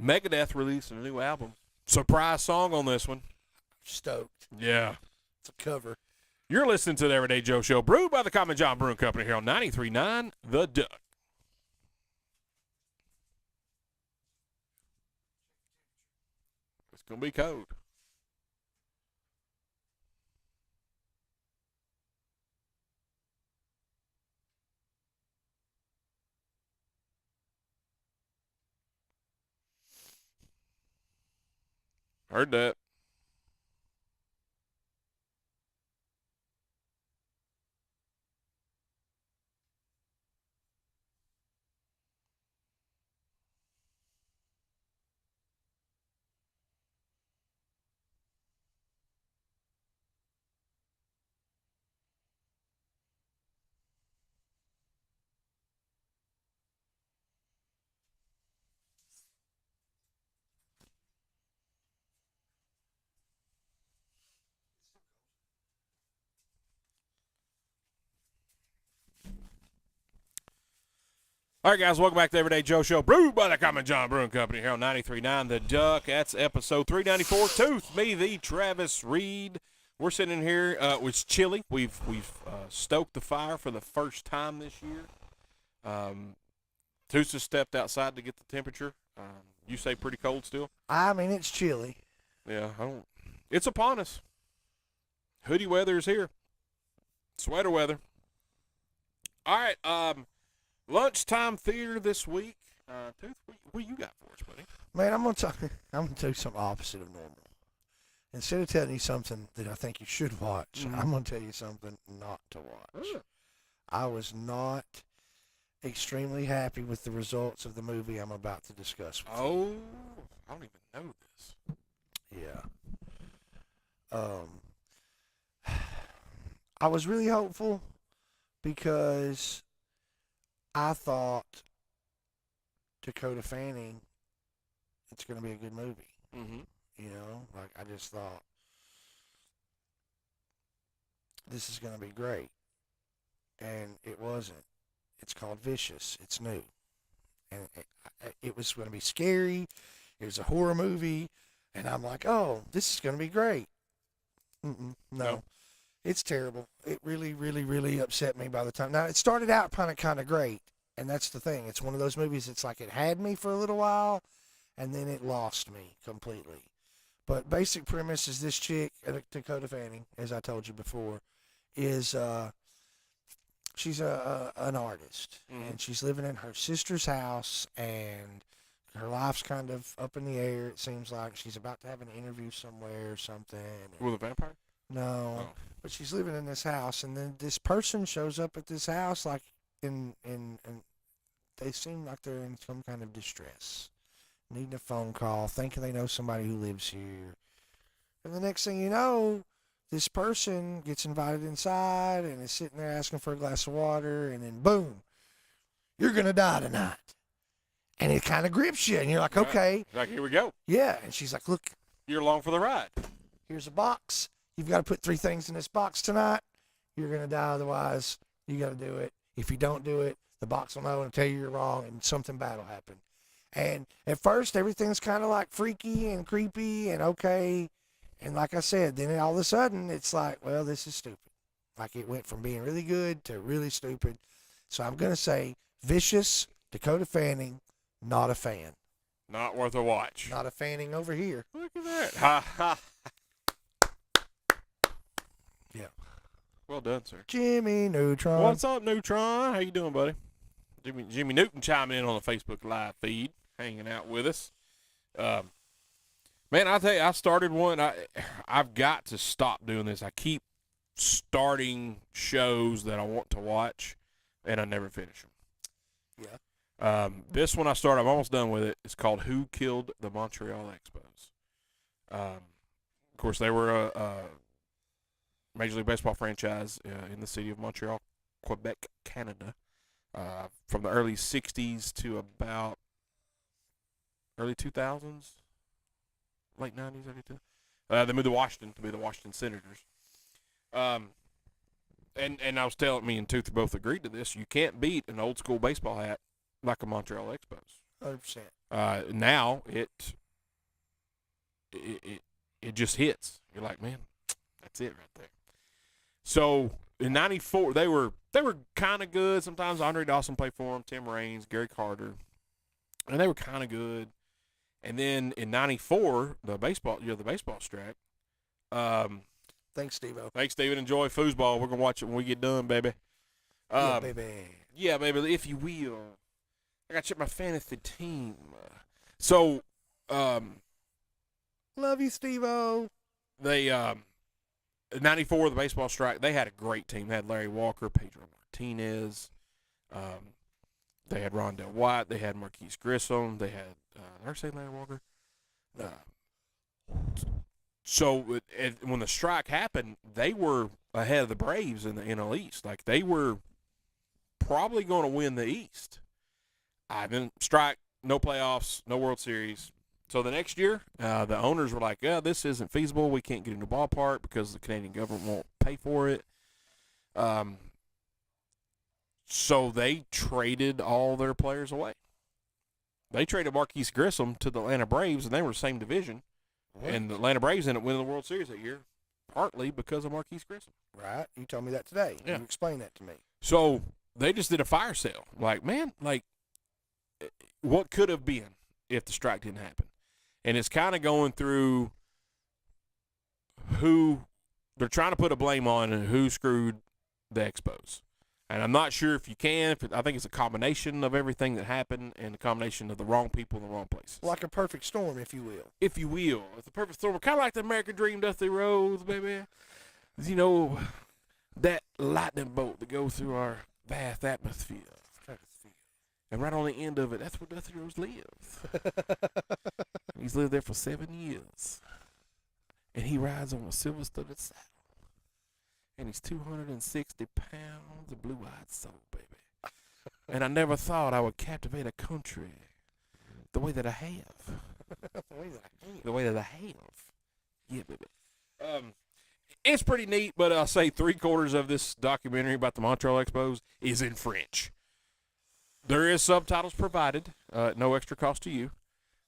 Megadeth released a new album. Surprise song on this one. Stoked. Yeah. It's a cover. You're listening to the Everyday Joe Show, brewed by the Common John Brewing Company here on 93.9 The Duck. It's going to be cold. Heard that. All right, guys, welcome back to Everyday Joe Show, brewed by the Common John Brewing Company here on 93.9 The Duck. That's episode 394. Tooth, me, the Travis Reed. We're sitting here. It's chilly. We've stoked the fire for the first time this year. Tooth just stepped outside to get the temperature. You say pretty cold still? I mean, it's chilly. Yeah, it's upon us. Hoodie weather is here. Sweater weather. All right, Lunchtime Theater this week. Tooth, what you got for us, buddy? Man, I'm gonna do something opposite of normal. Instead of telling you something that I think you should watch, I'm gonna tell you something not to watch. I was not extremely happy with the results of the movie I'm about to discuss with you. Oh, I don't even know this. Yeah. I was really hopeful because I thought Dakota Fanning, it's going to be a good movie. Mm-hmm. You know, like I just thought this is going to be great. And it wasn't. It's called Vicious. It's new. And it was going to be scary. It was a horror movie. And I'm like, oh, this is going to be great. No. It's terrible. It really, really, really upset me by the time. Now, it started out kind of great, and that's the thing. It's one of those movies, it's like it had me for a little while, and then it lost me completely. But basic premise is this chick, Dakota Fanning, as I told you before, is she's an artist, and she's living in her sister's house, and her life's kind of up in the air, it seems like. She's about to have an interview somewhere or something. With a vampire? No. Oh. But she's living in this house, and then this person shows up at this house, like, and they seem like they're in some kind of distress, needing a phone call, thinking they know somebody who lives here. And the next thing you know, this person gets invited inside and is sitting there asking for a glass of water, and then boom, you're going to die tonight. And it kind of grips you, and you're like, Right. okay, Like, here we go. yeah. And she's like, look, You're along for the ride. here's a box. You've got to put 3 things in this box tonight. You're going to die otherwise. You got to do it. If you don't do it, the box will know and tell you you're wrong, and something bad will happen. And at first, everything's kind of like freaky and creepy and okay. And like I said, then all of a sudden, it's like, well, this is stupid. Like it went from being really good to really stupid. So I'm going to say Vicious, Dakota Fanning, not a fan. Not worth a watch. Not a fanning over here. Look at that. Ha ha. Yeah. Well done, sir. Jimmy Neutron. What's up, Neutron? How you doing, buddy? Jimmy Newton chiming in on the Facebook live feed, hanging out with us. Man, I tell you, I started one. I've got to stop doing this. I keep starting shows that I want to watch, and I never finish them. Yeah. This one I started. I'm almost done with it. It's called "Who Killed the Montreal Expos." Of course, they were a Major League Baseball franchise in the city of Montreal, Quebec, Canada, from the early '60s to about early 2000s, late '90s, early 2000s. They moved to Washington to be the Washington Senators. And I was telling me and Tooth both agreed to this. You can't beat an old school baseball hat like a Montreal Expos. 100%. Now it just hits. You're like, man, that's it right there. So in '94, they were kind of good. Sometimes Andre Dawson played for them, Tim Raines, Gary Carter, and they were kind of good. And then in '94, the baseball strike. Thanks, Steve-O. Thanks, Steven. Enjoy foosball. We're gonna watch it when we get done, baby. Yeah, baby. Yeah, baby, if you will. I got to check my fantasy team. So, Love you, Steve-O. they, 94, the baseball strike, they had a great team. They had Larry Walker, Pedro Martinez. They had Rondell White. They had Marquise Grissom. They had, did I say Larry Walker? So, when the strike happened, they were ahead of the Braves in the NL East. Like, they were probably going to win the East. Then strike, no playoffs, no World Series. So the next year, the owners were like, yeah, this isn't feasible. We can't get into the ballpark because the Canadian government won't pay for it. So they traded all their players away. They traded Marquise Grissom to the Atlanta Braves, and they were the same division. What? And the Atlanta Braves ended up winning the World Series that year, partly because of Marquise Grissom. Right. You told me that today. Yeah. You explained that to me. So they just did a fire sale. Like, man, like, what could have been if the strike didn't happen? And it's kind of going through who they're trying to put a blame on and who screwed the Expos. And I'm not sure if you can. I think it's a combination of everything that happened and a combination of the wrong people in the wrong places. Like a perfect storm, if you will. If you will. It's a perfect storm. Kind of like the American Dream, Dusty Rhodes, baby. You know, that lightning bolt that goes through our vast atmosphere. And right on the end of it, that's where Dusty Rhodes lives. He's lived there for 7 years. And he rides on a silver-studded saddle. And he's 260 pounds of blue-eyed soul, baby. And I never thought I would captivate a country the way that I have. The way that I have. Yeah, baby. It's pretty neat, but I'll say 3/4 of this documentary about the Montreal Expos is in French. There is subtitles provided, no extra cost to you.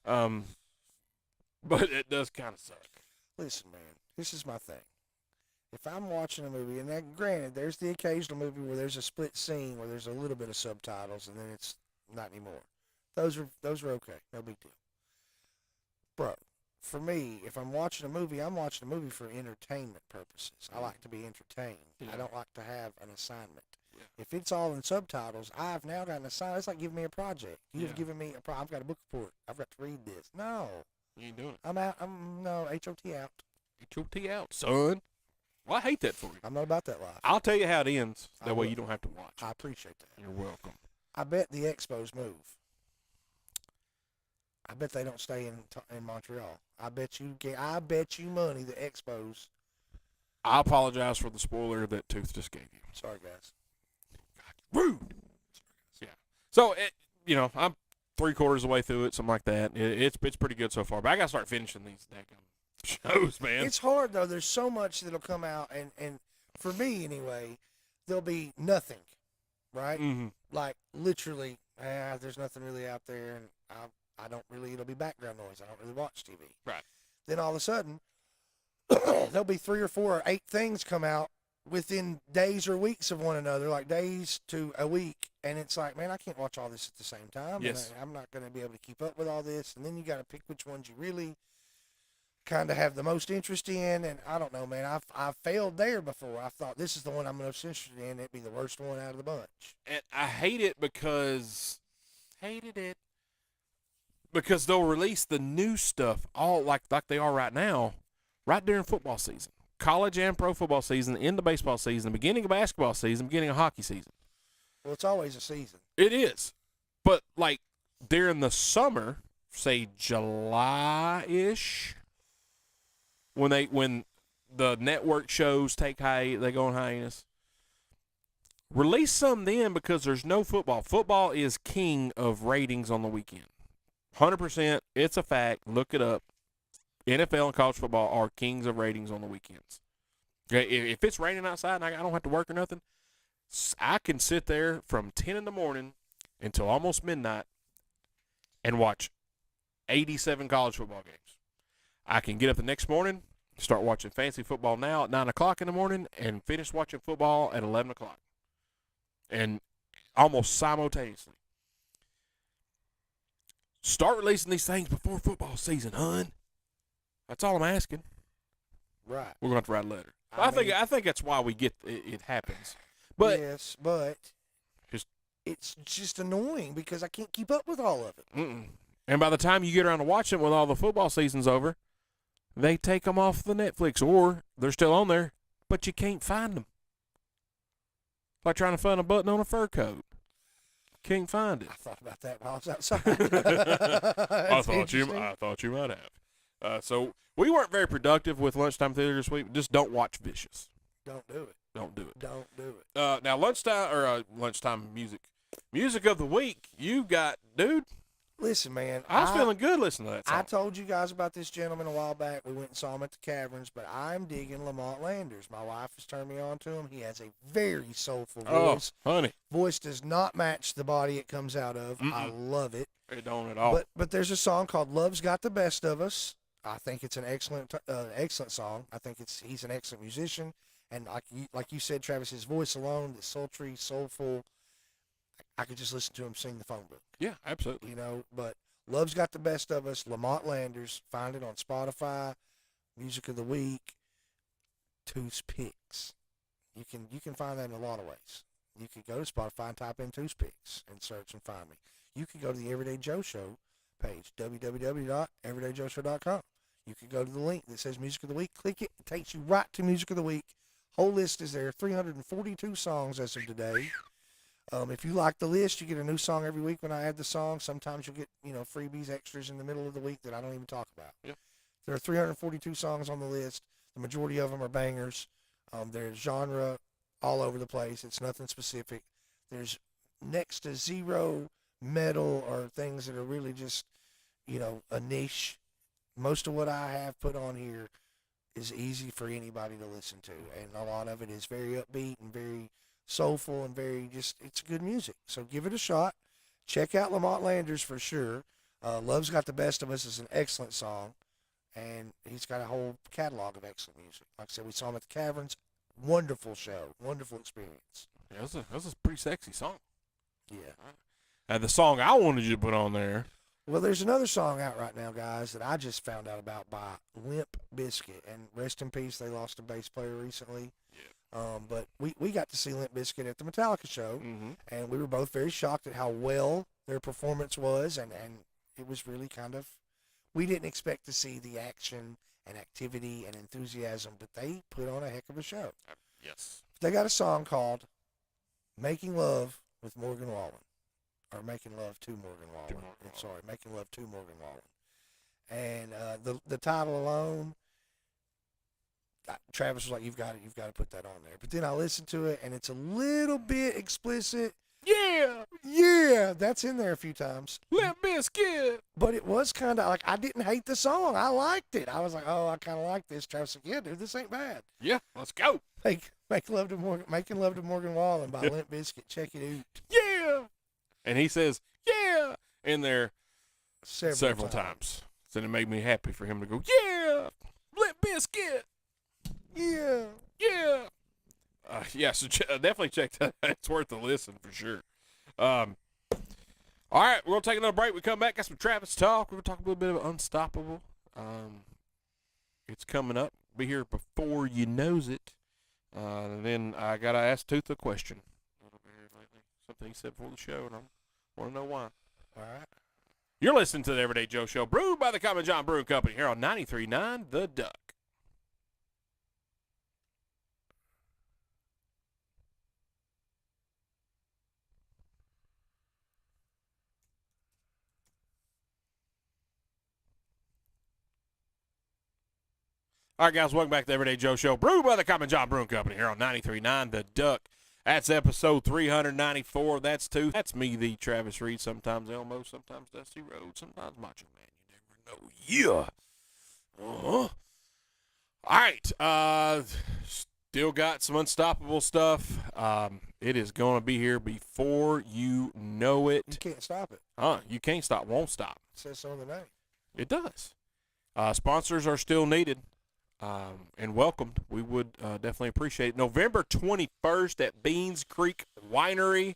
But it does kind of suck. Listen, man, this is my thing. If I'm watching a movie, and then, granted, there's the occasional movie where there's a split scene where there's a little bit of subtitles, and then it's not anymore. Those are okay, no big deal. Bro, for me, if I'm watching a movie, I'm watching a movie for entertainment purposes. I like to be entertained. Yeah. I don't like to have an assignment. Yeah. If it's all in subtitles, I've now got an assignment. It's like giving me a project. You've Yeah. given me I've got a book report. I've got to read this. No, You ain't doing it. I'm out. No, HOT out. HOT out, son. Well, I hate that for you. I'm not about that life. I'll tell you how it ends. I That way will. you don't have to watch. I appreciate that. You're welcome. I bet the Expos move. I bet they don't stay in Montreal. I bet you money the Expos I apologize for the spoiler that Tooth just gave you. Sorry, guys. Rude. Yeah. So, I'm 3/4 of the way through it, something like that. It's pretty good so far. But I got to start finishing these daggum shows, man. It's hard, though. There's so much that'll come out, and for me, anyway, there'll be nothing, right? Mm-hmm. Like, literally, there's nothing really out there, and I don't really, it'll be background noise. I don't really watch TV. Right. Then all of a sudden, there'll be 3 or 4 or 8 things come out within days or weeks of one another, like days to a week. And it's like, man, I can't watch all this at the same time. Yes. And I'm not going to be able to keep up with all this. And then you got to pick which ones you really kind of have the most interest in. And I don't know, man, I've failed there before. I thought this is the one I'm most interested in. It'd be the worst one out of the bunch. And I hate it because they'll release the new stuff all like they are right now, right during football season, college and pro football season, into baseball season, beginning of basketball season, beginning of hockey season. Well, it's always a season. It is, but like during the summer, say July-ish, when the network shows they go on hiatus. Release some then, because there's no football. Football is king of ratings on the weekend. 100%. It's a fact. Look it up. NFL and college football are kings of ratings on the weekends. Okay, if it's raining outside and I don't have to work or nothing, I can sit there from 10 in the morning until almost midnight and watch 87 college football games. I can get up the next morning, start watching fantasy football now at 9 o'clock in the morning, and finish watching football at 11 o'clock. And almost simultaneously. Start releasing these things before football season, hun. That's all I'm asking. Right. We're going to have to write a letter. I I think that's why we get it happens. But yes, but Just- it's just annoying because I can't keep up with all of it. and by the time you get around to watching it when all the football season's over, they take them off the Netflix, or they're still on there, but you can't find them. Like trying to find a button on a fur coat. Can't find it. I thought about that while I was outside. I thought you might have. So we weren't very productive with Lunchtime Theater this week. Just don't watch Vicious. Don't do it. Don't do it. Don't do it. Now lunchtime music of the week. You got, dude. Listen, man. I was feeling good listening to that song. I told you guys about this gentleman a while back. We went and saw him at the Caverns, but I'm digging Lamont Landers. My wife has turned me on to him. He has a very soulful voice. Honey, Voice does not match the body it comes out of. I love it. it don't at all. But there's a song called "Love's Got the Best of Us." I think it's an excellent song. I think he's an excellent musician, and like you said, Travis, his voice alone, the sultry, soulful. I could just listen to him sing the phone book. Yeah, absolutely. But Love's Got the Best of Us, Lamont Landers. Find it on Spotify, Music of the Week, Tooth's Picks. You can find that in a lot of ways. You can go to Spotify and type in Tooth's Picks and search and find me. You can go to the Everyday Joe Show page, www.everydayjoeshow.com. You can go to the link that says Music of the Week. Click it. It takes you right to Music of the Week. Whole list is there. 342 songs as of today. If you like the list, you get a new song every week when I add the song. Sometimes you'll get, freebies, extras in the middle of the week that I don't even talk about. Yep. There are 342 songs on the list. The majority of them are bangers. There's genre all over the place. It's nothing specific. There's next to zero metal or things that are really just, a niche. Most of what I have put on here is easy for anybody to listen to. And a lot of it is very upbeat and very soulful and very it's good music. So give it a shot. Check out Lamont Landers for sure. Love's Got the Best of Us is an excellent song, and he's got a whole catalog of excellent music. Like I said, we saw him at the Caverns. Wonderful show. Wonderful experience. Yeah, that's a pretty sexy song. Yeah. And the song I wanted you to put on there. Well, there's another song out right now, guys, that I just found out about by Limp Bizkit. And rest in peace, they lost a bass player recently. Yeah. But we got to see Limp Bizkit at the Metallica show, and we were both very shocked at how well their performance was, and it was really we didn't expect to see the action and activity and enthusiasm, but they put on a heck of a show. Yes. They got a song called Making Love with Morgan Wallen, or Making Love to Morgan Wallen. Sorry, Making Love to Morgan Wallen. And the title alone, Travis was like, you've got to put that on there. But then I listened to it, and it's a little bit explicit. Yeah, Yeah, that's in there a few times. Limp Bizkit. But it was kind of like, I didn't hate the song. I liked it. I was like, oh, I kind of like this. Travis said, yeah, dude, this ain't bad. Yeah, let's go. Making Love to Morgan Wallen by Limp Bizkit. Check it out. Yeah. And he says, yeah, in there several times. So it made me happy for him to go, yeah, Limp Bizkit. Yeah. Yeah. Yeah, so definitely check that out. It's worth a listen for sure. All right, we're going to take another break. We come back, got some Travis talk. We're going to talk a little bit of Unstoppable. It's coming up. Be here before you knows it. And then I got to ask Tooth a question. Something he said before the show, and I want to know why. All right. You're listening to the Everyday Joe Show, brewed by the Common John Brewing Company here on 93.9 The Duck. All right, guys, welcome back to the Everyday Joe Show, brewed by the Common John Brewing Company here on 93.9 The Duck. That's episode 394. That's Tooth. That's me, the Travis Reed. Sometimes Elmo, sometimes Dusty Rhodes, sometimes Macho Man. You never know. Yeah. Uh-huh. All right. Still got some Unstoppable stuff. It is going to be here before you know it. You can't stop it. You can't stop, won't stop. It says so in the name. It does. Sponsors are still needed. And welcomed. We would definitely appreciate it. November 21st at Beans Creek Winery.